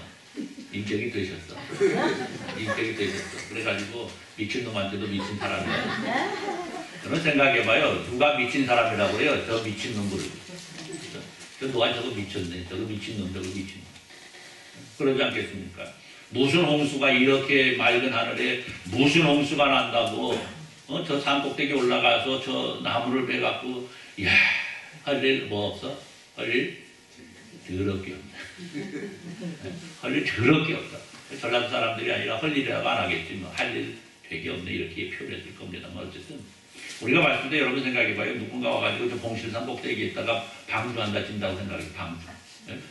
인격이 되셨어. 인격이 되셨어. 그래가지고 미친놈한테도 미친 사람이야. 여러분 생각해봐요. 누가 미친 사람이라고 그래요? 저 미친놈 그러고. 저 노아 저거 미쳤네. 저거 미친놈, 저거 미친놈. 그러지 않겠습니까? 무슨 홍수가 이렇게 맑은 하늘에 무슨 홍수가 난다고 저 산 꼭대기 올라가서 저 나무를 베갖고 이야, 할 일 뭐 없어? 할 일 더럽게 없네. 할 일 더럽게 없다. 전라도 사람들이 아니라 할 일이라고 안 하겠지만 할 일 되게 없네 이렇게 표현했을 겁니다. 어쨌든 우리가 봤을 때 여러분 생각해봐요. 누군가 와가지고 저 봉실산 꼭대기에 있다가 방주한다 진다고 생각해요. 방주.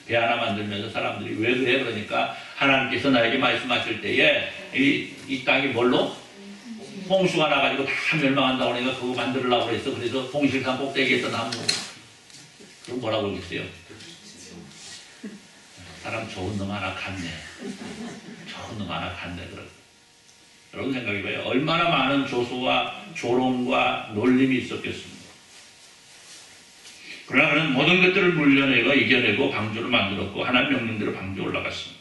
배 하나 만들면서 사람들이 왜 그래? 그러니까 하나님께서 나에게 말씀하실 때에 이 땅이 뭘로? 홍수가 나가지고 다 멸망한다고 하니까 그거 만들려고 그랬어. 그래서 봉실산 꼭대기에서 나무. 그럼 뭐라고 그러겠어요? 사람 좋은 놈 하나 갔네. 좋은 놈 하나 갔네. 여러분 생각해봐요. 얼마나 많은 조소와 조롱과 놀림이 있었겠습니까? 그러나 그는 모든 것들을 물려내고 이겨내고 방주를 만들었고 하나님 명령대로 방주에 올라갔습니다.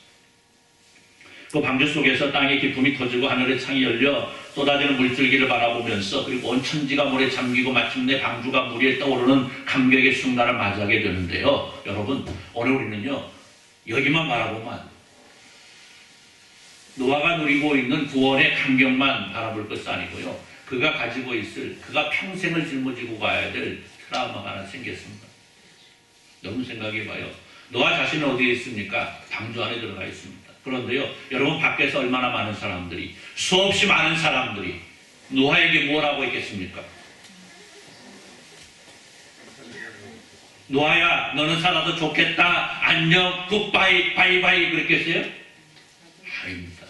그 방주 속에서 땅의 기품이 터지고 하늘의 창이 열려 쏟아지는 물줄기를 바라보면서 그리고 온 천지가 물에 잠기고 마침내 방주가 물 위에 떠오르는 감격의 순간을 맞이하게 되는데요. 여러분 오늘 우리는요 여기만 바라보면 안 돼요. 노아가 누리고 있는 구원의 감격만 바라볼 것이 아니고요. 그가 가지고 있을, 그가 평생을 짊어지고 가야 될 트라우마가 하나 생겼습니다. 여러분 생각해봐요. 노아 자신은 어디에 있습니까? 방주 안에 들어가 있습니다. 그런데요, 여러분 밖에서 얼마나 많은 사람들이, 수없이 많은 사람들이 노아에게 뭐라고 했겠습니까? 노아야, 너는 살아도 좋겠다. 안녕, 굿바이, 바이바이 그랬겠어요? 아닙니다.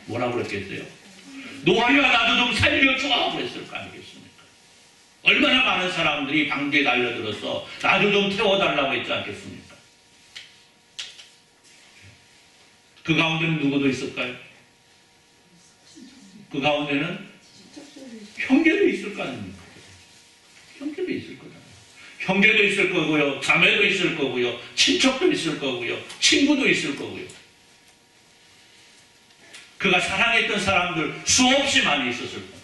뭐라고 그랬겠어요? 노아야, 나도 좀 살려줘! 그랬을 거 아니겠습니까? 얼마나 많은 사람들이 방주에 달려들어서 나도 좀 태워달라고 했지 않겠습니까? 그 가운데는 누구도 있을까요? 그 가운데는 형제도 있을 거 아닙니까? 형제도 있을 거잖아요. 형제도 있을 거고요, 자매도 있을 거고요, 친척도 있을 거고요, 친구도 있을 거고요. 그가 사랑했던 사람들 수없이 많이 있었을 거예요.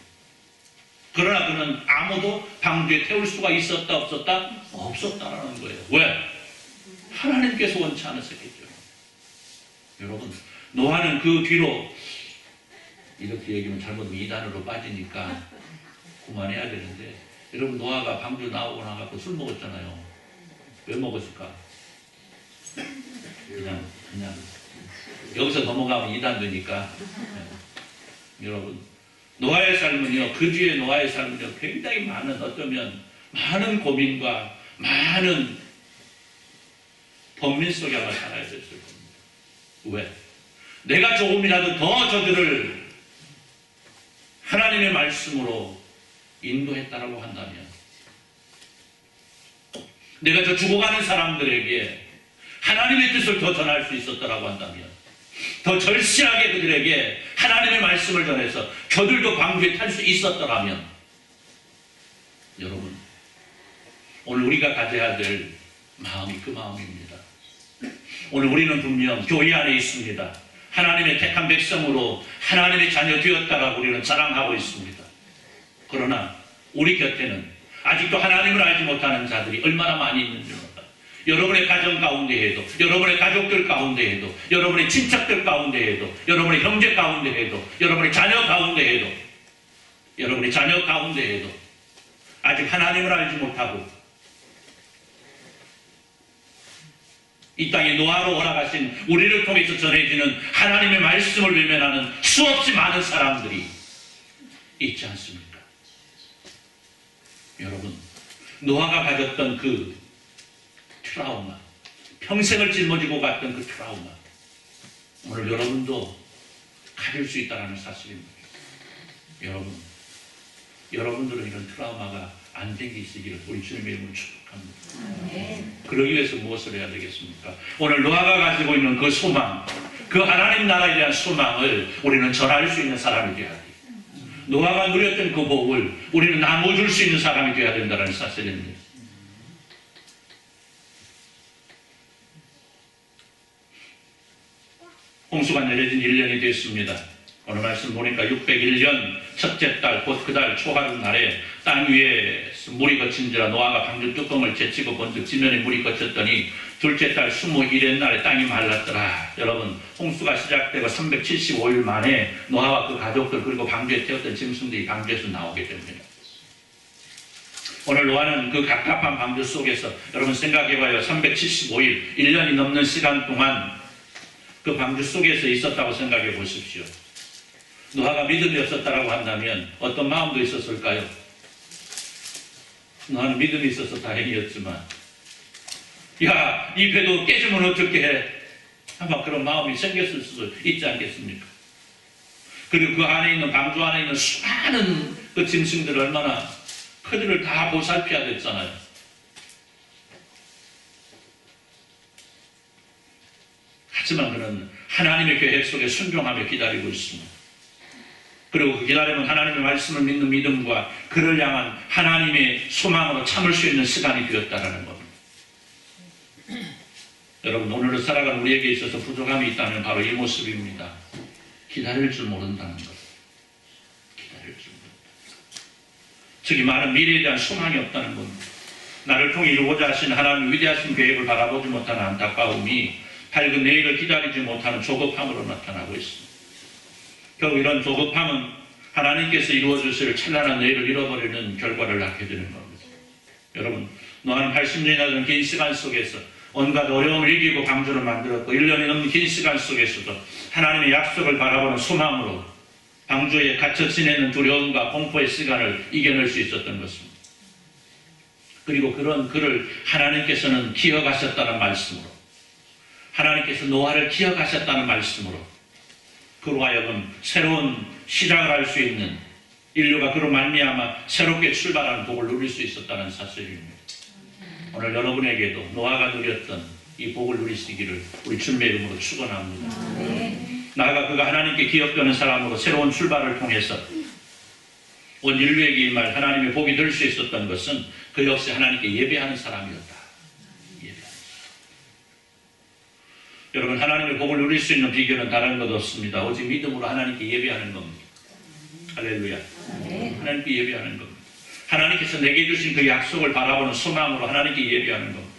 그러나 그는 아무도 방주에 태울 수가 있었다 없었다? 없었다라는 거예요. 왜? 하나님께서 원치 않으셨겠죠. 여러분, 노아는 그 뒤로 이렇게 얘기하면 잘못 이단으로 빠지니까 그만해야 되는데, 여러분, 노아가 방주 나오고 나가고 술 먹었잖아요. 왜 먹었을까? 그냥 여기서 넘어가면 이단 되니까. 여러분, 노아의 삶은요, 그 뒤에 노아의 삶은요, 굉장히 많은, 어쩌면 많은 고민과 많은 범민 속에 아마 살아야 됐을 겁니다. 왜? 내가 조금이라도 더 저들을 하나님의 말씀으로 인도했다라고 한다면, 내가 저 죽어가는 사람들에게 하나님의 뜻을 더 전할 수 있었다라고 한다면, 더 절실하게 그들에게 하나님의 말씀을 전해서 저들도 방주에 탈 수 있었더라면, 여러분, 오늘 우리가 가져야 될 마음이 그 마음입니다. 오늘 우리는 분명 교회 안에 있습니다. 하나님의 택한 백성으로 하나님의 자녀 되었다라고 우리는 자랑하고 있습니다. 그러나 우리 곁에는 아직도 하나님을 알지 못하는 자들이 얼마나 많이 있는지 몰라요. 여러분의 가정 가운데에도, 여러분의 가족들 가운데에도, 여러분의 친척들 가운데에도, 여러분의 형제 가운데에도, 여러분의 자녀 가운데에도, 여러분의 자녀 가운데에도 아직 하나님을 알지 못하고 이 땅에 노아로 올라가신 우리를 통해서 전해지는 하나님의 말씀을 외면하는 수없이 많은 사람들이 있지 않습니까? 여러분, 노아가 가졌던 그 트라우마, 평생을 짊어지고 갔던 그 트라우마, 오늘 여러분도 가질 수 있다는 사실입니다. 여러분들은 이런 트라우마가 안 생기시기를 우리 주님의 이름으로 축복합니다. 그러기 위해서 무엇을 해야 되겠습니까? 오늘 노아가 가지고 있는 그 소망, 그 하나님 나라에 대한 소망을 우리는 전할 수 있는 사람이 되어야 돼요. 노아가 누렸던 그 복을 우리는 나눠줄 수 있는 사람이 되어야 된다는 사실입니다. 홍수가 내려진 1년이 됐습니다. 오늘 말씀 보니까 601년 첫째 달, 곧 그 달 초하루 날에 땅 위에 물이 거친지라 노아가 방주 뚜껑을 제치고 번뜩 지면에 물이 거쳤더니 둘째 달 21일 날에 땅이 말랐더라. 여러분, 홍수가 시작되고 375일 만에 노아와 그 가족들 그리고 방주에 태웠던 짐승들이 방주에서 나오게 됩니다. 오늘 노아는 그 갑갑한 방주 속에서, 여러분 생각해봐요. 375일, 1년이 넘는 시간 동안 그 방주 속에서 있었다고 생각해 보십시오. 노아가 믿음이 없었다라고 한다면 어떤 마음도 있었을까요? 노아는 믿음이 있어서 다행이었지만, 야, 이 배도 깨지면 어떻게 해? 아마 그런 마음이 생겼을 수도 있지 않겠습니까? 그리고 그 안에 있는, 방주 안에 있는 수많은 그 짐승들 얼마나 그들을 다 보살펴야 됐잖아요. 하지만 그는 하나님의 계획 속에 순종하며 기다리고 있습니다. 그리고 그 기다림은 하나님의 말씀을 믿는 믿음과 그를 향한 하나님의 소망으로 참을 수 있는 시간이 되었다는 겁니다. 여러분, 오늘을 살아가는 우리에게 있어서 부족함이 있다면 바로 이 모습입니다. 기다릴 줄 모른다는 것. 기다릴 줄 모른다. 즉이 많은 미래에 대한 소망이 없다는 겁니다. 나를 통해 이루고자 하신 하나님의 위대하신 계획을 바라보지 못하는 안타까움이 밝은 내일을 기다리지 못하는 조급함으로 나타나고 있습니다. 결국 이런 조급함은 하나님께서 이루어주실 찬란한 내일을 잃어버리는 결과를 낳게 되는 겁니다. 여러분, 노아는 80년이나 되는 긴 시간 속에서 온갖 어려움을 이기고 방주를 만들었고 1년이 넘는 긴 시간 속에서도 하나님의 약속을 바라보는 소망으로 방주에 갇혀 지내는 두려움과 공포의 시간을 이겨낼 수 있었던 것입니다. 그리고 그런 그를 하나님께서는 기억하셨다는 말씀으로, 하나님께서 노아를 기억하셨다는 말씀으로 그로 하여금 새로운 시작을 할 수 있는 인류가 그로 말미암아 새롭게 출발하는 복을 누릴 수 있었다는 사실입니다. 오늘 여러분에게도 노아가 누렸던 이 복을 누리시기를 우리 주님의 이름으로 축원합니다. 나아가 그가 하나님께 기업되는 사람으로 새로운 출발을 통해서 온 인류에게 임할 하나님의 복이 될 수 있었던 것은 그 역시 하나님께 예배하는 사람이었다. 예배하는 사람. 여러분, 하나님의 복을 누릴 수 있는 비결은 다른 것 없습니다. 오직 믿음으로 하나님께 예배하는 겁니다. 할렐루야. 하나님께 예배하는 겁니다. 하나님께서 내게 주신 그 약속을 바라보는 소망으로 하나님께 예배하는 겁니다.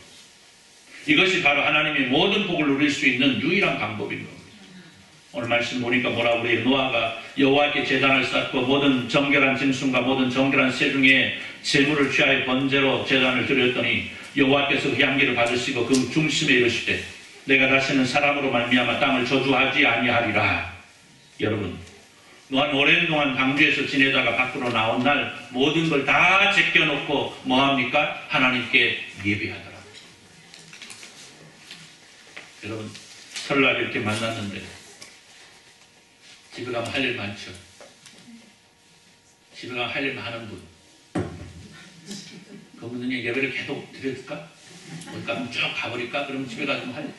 이것이 바로 하나님의 모든 복을 누릴 수 있는 유일한 방법인 겁니다. 오늘 말씀 보니까 뭐라고 그래요? 노아가 여호와께 제단을 쌓고 모든 정결한 짐승과 모든 정결한 새 중에 제물을 취하여 번제로 제단을 드렸더니 여호와께서 그 향기를 받으시고 그 중심에 이르시되 내가 다시는 사람으로 말미암아 땅을 저주하지 아니하리라. 여러분, 노아는 오랜 동안 방주에서 지내다가 밖으로 나온 날 모든 걸 다 제껴놓고 뭐합니까? 하나님께 예배하더라. 여러분, 설날 이렇게 만났는데 집에 가면 할 일 많죠. 집에 가면 할 일 많은 분. 그분은 예배를 계속 드릴까? 어디 가면 쭉 가버릴까? 그러면 집에 가서 할 일.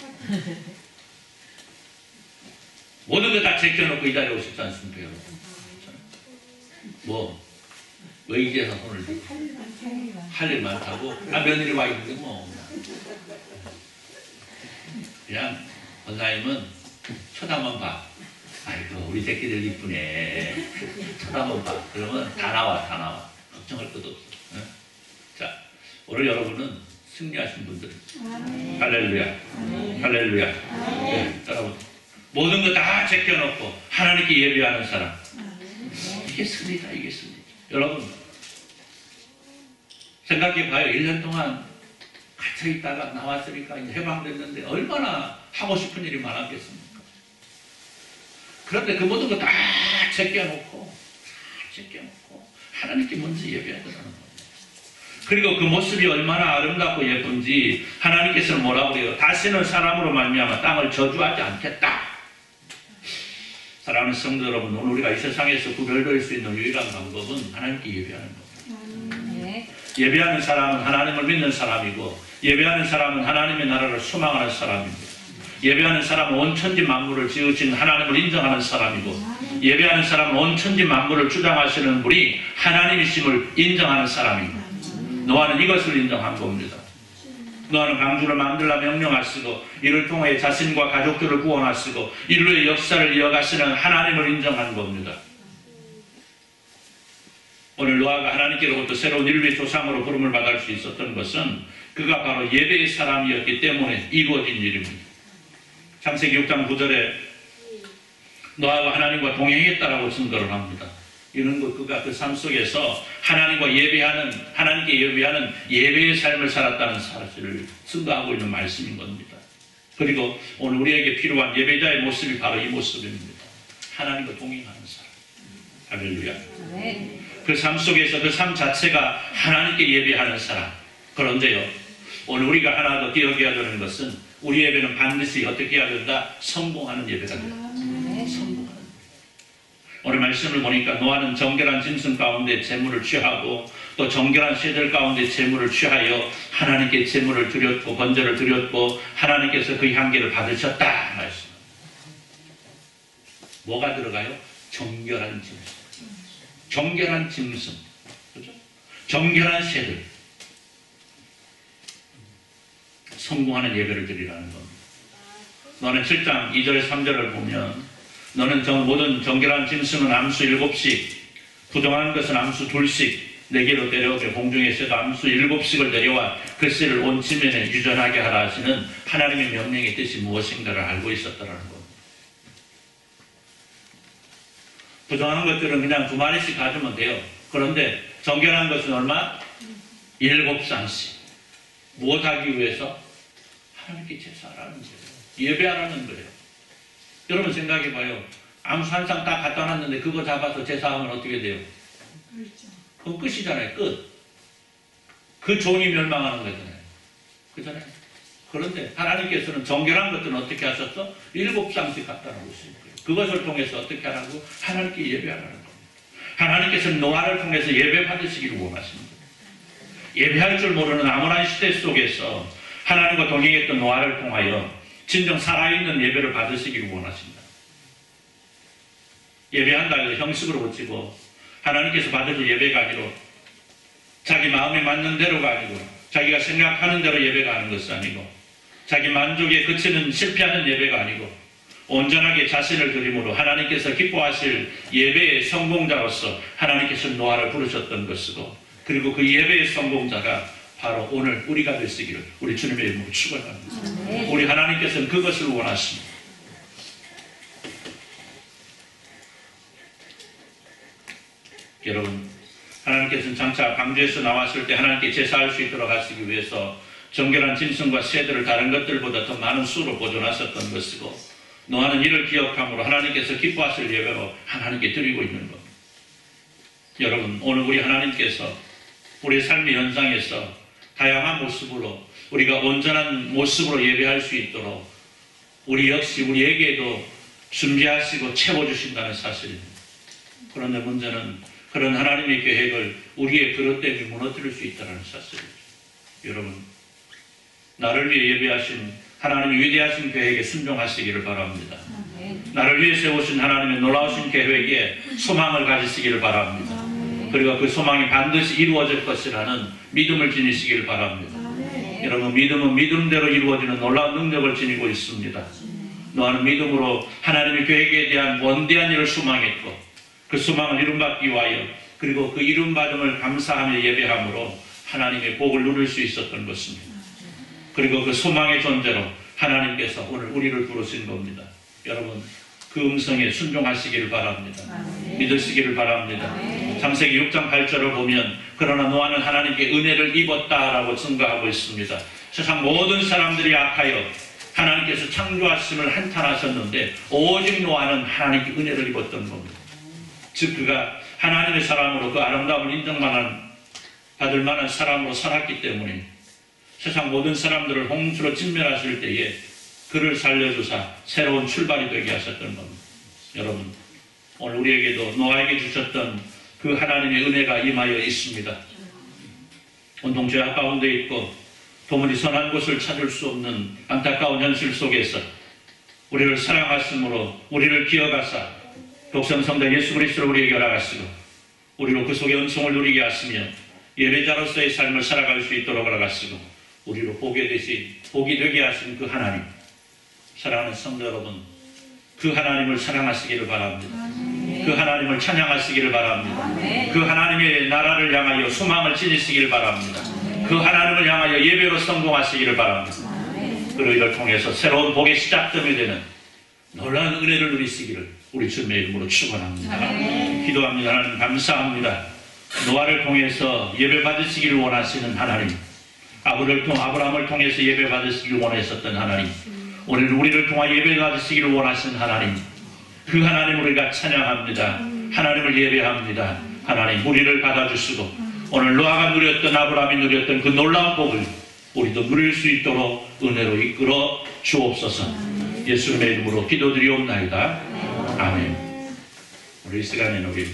모든 거 다 제껴놓고 이 자리에 오셨지 않습니까, 여러분? 왜 이제서 손을 들고? 할 일 많다고? 며느리 와 있는데 뭐. 그냥 권사님은 쳐다만 봐. 아이고, 우리 새끼들 이쁘네. 쳐다만 봐. 그러면 다 나와. 걱정할 것도 없어. 응? 자, 오늘 여러분은 승리하신 분들. 할렐루야. 할렐루야. 네, 여러분. 모든 거 다 제껴놓고 하나님께 예배하는 사람. 이게 승리다, 이게 승리. 여러분, 생각해봐요. 1년 동안 갇혀있다가 나왔으니까 이제 해방됐는데 얼마나 하고 싶은 일이 많았겠습니까? 그런데 그 모든 거 다 제껴놓고 하나님께 먼저 예배하더라는 겁니다. 그리고 그 모습이 얼마나 아름답고 예쁜지 하나님께서는 뭐라고 그래요? 다시는 사람으로 말미암아 땅을 저주하지 않겠다. 사랑하는 성도 여러분, 오늘 우리가 이 세상에서 구별될 수 있는 유일한 방법은 하나님께 예배하는 겁니다. 예배하는 사람은 하나님을 믿는 사람이고 예배하는 사람은 하나님의 나라를 소망하는 사람입니다. 예배하는 사람은 온 천지 만물을 지으신 하나님을 인정하는 사람이고 예배하는 사람은 온 천지 만물을 주장하시는 분이 하나님이심을 인정하는 사람입니다. 노아는 이것을 인정한 겁니다. 노아는 방주를 만들라 명령하시고 이를 통해 자신과 가족들을 구원하시고 인류의 역사를 이어가시는 하나님을 인정한 겁니다. 오늘 노아가 하나님께로부터 새로운 인류의 조상으로 부름을 받을 수 있었던 것은 그가 바로 예배의 사람이었기 때문에 이루어진 일입니다. 창세기 6장 9절에 노아가 하나님과 동행했다라고 증거를 합니다. 이런 것 그가 그 삶 속에서 하나님께 예배하는 예배의 삶을 살았다는 사실을 증거하고 있는 말씀인 겁니다. 그리고 오늘 우리에게 필요한 예배자의 모습이 바로 이 모습입니다. 하나님과 동행하는 사람. 할렐루야. 그 삶 속에서 그 삶 자체가 하나님께 예배하는 사람. 그런데요, 오늘 우리가 하나 더 기억해야 되는 것은 우리 예배는 반드시 어떻게 해야 된다? 성공하는 예배가 된다. 성공하는. 오늘 말씀을 보니까 노아는 정결한 짐승 가운데 제물을 취하고 또 정결한 새들 가운데 제물을 취하여 하나님께 제물을 드렸고 번제를 드렸고 하나님께서 그 향기를 받으셨다 말씀. 뭐가 들어가요? 정결한 짐승. 정결한 짐승. 그렇죠? 정결한 새들. 성공하는 예배를 드리라는 겁니다. 너는 7장 2절 3절을 보면 너는 모든 정결한 짐승은 암수 7씩 부정한 것은 암수 2씩 내게로 데려오되 공중에 새도 암수 7씩을 데려와 그 씨를 온 지면에 유전하게 하라 하시는 하나님의 명령의 뜻이 무엇인가를 알고 있었다는 겁니다. 부정한 것들은 그냥 2마리씩 가지면 돼요. 그런데 정결한 것은 얼마? 7쌍씩. 무엇하기 위해서? 하나님께 제사하라는 거예요. 예배하라는 거예요. 여러분 생각해봐요. 암수 한 쌍 딱 갖다 놨는데 그거 잡아서 제사하면 어떻게 돼요? 그건 끝이잖아요. 끝. 그 종이 멸망하는 거잖아요. 그잖아요. 그런데 하나님께서는 정결한 것들은 어떻게 하셨어? 7쌍씩 갖다 놓으신 거예요. 그것을 통해서 어떻게 하라고? 하나님께 예배하라는 겁니다. 하나님께서는 노아를 통해서 예배 받으시기를 원하십니다. 예배할 줄 모르는 암울한 시대 속에서 하나님과 동행했던 노아를 통하여 진정 살아있는 예배를 받으시기를 원하십니다. 예배한다고 해서 형식으로 고치고 하나님께서 받으실 예배가 아니고 자기 마음에 맞는 대로가 아니고 자기가 생각하는 대로 예배가 하는 것이 아니고 자기 만족에 그치는 실패하는 예배가 아니고 온전하게 자신을 드림으로 하나님께서 기뻐하실 예배의 성공자로서 하나님께서 노아를 부르셨던 것이고 그리고 그 예배의 성공자가 바로 오늘 우리가 되시기를 우리 주님의 이름으로 축원합니다. 우리 하나님께서는 그것을 원하십니다. 여러분, 하나님께서는 장차 방주에서 나왔을 때 하나님께 제사할 수 있도록 하시기 위해서 정결한 짐승과 새들을 다른 것들보다 더 많은 수로 보존하셨던 것이고 노아는 이를 기억함으로 하나님께서 기뻐하실 예배로 하나님께 드리고 있는 것. 여러분, 오늘 우리 하나님께서 우리 삶의 현상에서 다양한 모습으로 우리가 온전한 모습으로 예배할 수 있도록 우리 역시 우리에게도 준비하시고 채워주신다는 사실입니다. 그런데 문제는 그런 하나님의 계획을 우리의 그릇됨이 무너뜨릴 수 있다는 사실이죠. 여러분, 나를 위해 예배하신 하나님의 위대하신 계획에 순종하시기를 바랍니다. 나를 위해 세우신 하나님의 놀라우신 계획에 소망을 가지시기를 바랍니다. 그리고 그 소망이 반드시 이루어질 것이라는 믿음을 지니시기를 바랍니다. 여러분, 믿음은 믿음대로 이루어지는 놀라운 능력을 지니고 있습니다. 노아는 믿음으로 하나님의 계획에 대한 원대한 일을 소망했고 그 소망을 이룬받기 위하여 그리고 그 이룬받음을 감사하며 예배함으로 하나님의 복을 누릴 수 있었던 것입니다. 그리고 그 소망의 존재로 하나님께서 오늘 우리를 부르신 겁니다. 여러분, 그 음성에 순종하시기를 바랍니다. 믿으시기를 바랍니다. 창세기 6장 8절을 보면 그러나 노아는 하나님께 은혜를 입었다라고 증거하고 있습니다. 세상 모든 사람들이 악하여 하나님께서 창조하심을 한탄하셨는데 오직 노아는 하나님께 은혜를 입었던 겁니다. 즉 그가 하나님의 사람으로 그 아름다움을 인정받을 만한 사람으로 살았기 때문에 세상 모든 사람들을 홍수로 진멸하실 때에 그를 살려주사 새로운 출발이 되게 하셨던 겁니다. 여러분, 오늘 우리에게도 노아에게 주셨던 그 하나님의 은혜가 임하여 있습니다. 온통 죄악 가운데 있고 도무지 선한 곳을 찾을 수 없는 안타까운 현실 속에서 우리를 사랑하심으로 우리를 기억하사 독생성자 예수 그리스도를 우리에게 허락하시고 우리로 그 속에 은총을 누리게 하시며 예배자로서의 삶을 살아갈 수 있도록 허락하시고 우리로 복이 되게 하신 그 하나님, 사랑하는 성도 여러분, 그 하나님을 사랑하시기를 바랍니다. 그 하나님을 찬양하시기를 바랍니다. 그 하나님의 나라를 향하여 소망을 지니시기를 바랍니다. 그 하나님을 향하여 예배로 성공하시기를 바랍니다. 그리고 이를 통해서 새로운 복의 시작점이 되는 놀라운 은혜를 누리시기를 우리 주님의 이름으로 축원합니다. 기도합니다. 하나님 감사합니다. 노아를 통해서 예배 받으시기를 원하시는 하나님, 아브라함을 통해서 예배 받으시기를 원하셨던 하나님, 오늘 우리를 통하 예배 받으시기를 원하시는 하나님, 그 하나님을 우리가 찬양합니다. 하나님을 예배합니다. 하나님, 우리를 받아주시고 오늘 노아가 누렸던 아브라함이 누렸던 그 놀라운 복을 우리도 누릴 수 있도록 은혜로 이끌어 주옵소서. 예수님의 이름으로 기도드리옵나이다. 아멘. 우리 이 시간에는 우리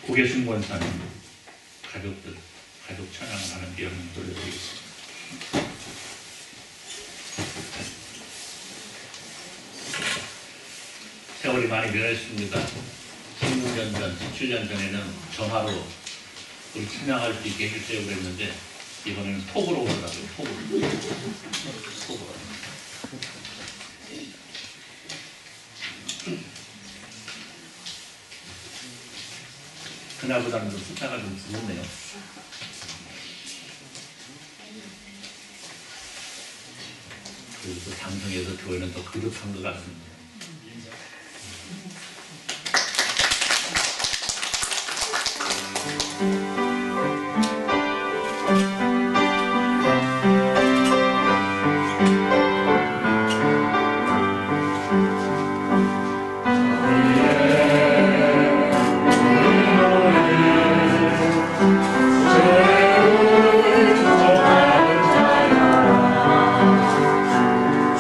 구계순 권사님 가족 찬양을 하는 기억을 돌려드리겠습니다. 세월이 많이 변했습니다. 16년 전, 17년 전에는 전화로 우리 찬양할 수 있게 해주세요 그랬는데 이번에는 톡으로 오더라고요. 톡으로. 그날보다는 좀 숫자가 좀 줄었네요. 그리고 장성에서 교회는 더 그득한 것 같습니다.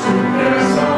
주께서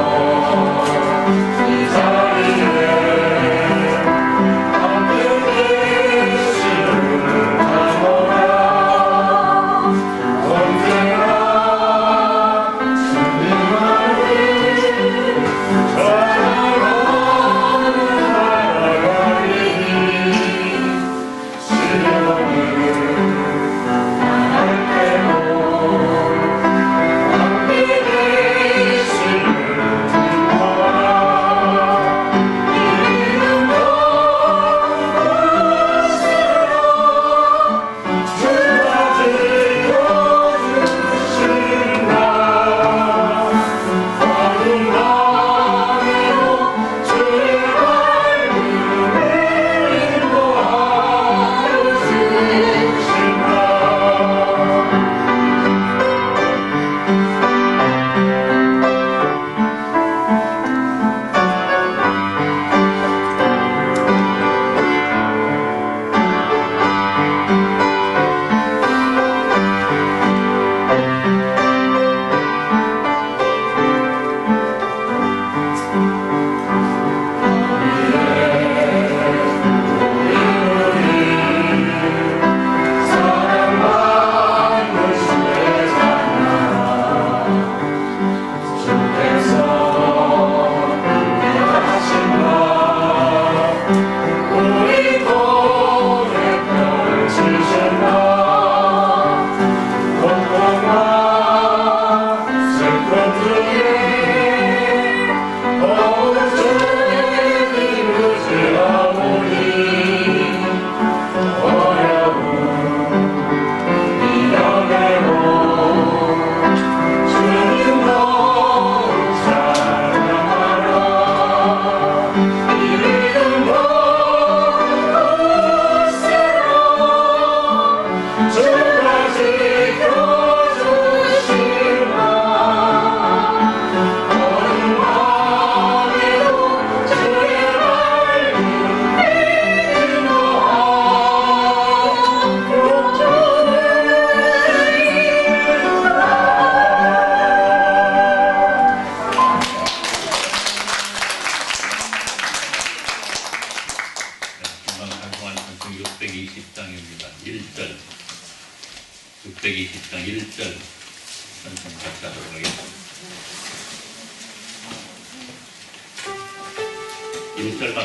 6절만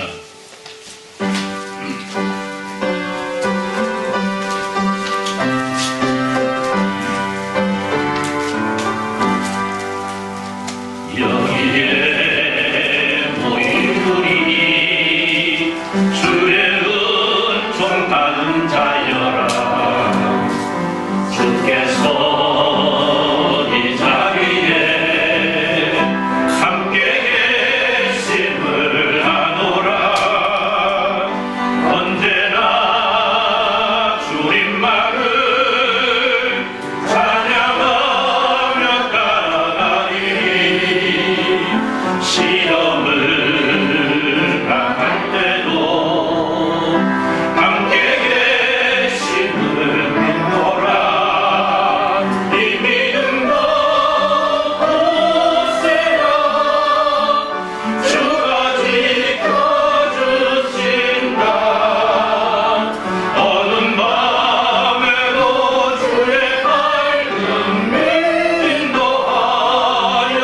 여기에 모인 우리 주의 은총 받은 자여라 주께서 이 자리에 함께 계심을 하노라 언제나 주님만을 찬양하며 따라가리니 시험을 당할 때도 함께 계심을 믿노라 이 믿음도 보세요 주가 지켜주신다 어두운 밤에도 주의 밝은 빛 인도하여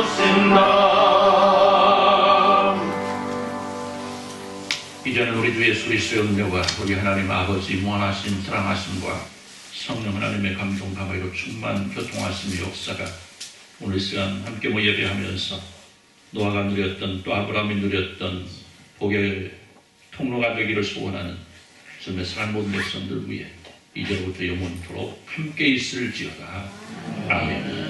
주신다. 이제는 우리 주 예수 그리스도의 은혜와 우리 하나님 아버지 무한하신 사랑하심과 성령 하나님의 감동 감화로 충만 교통하심의 역사가 오늘 시간 함께 모여 예배하면서 노아가 누렸던 또 아브라함이 누렸던 복의 통로가 되기를 소원하는 주님의 사랑 모든 백성들 위해 이제부터 영원토록 함께 있을지어다. 아멘.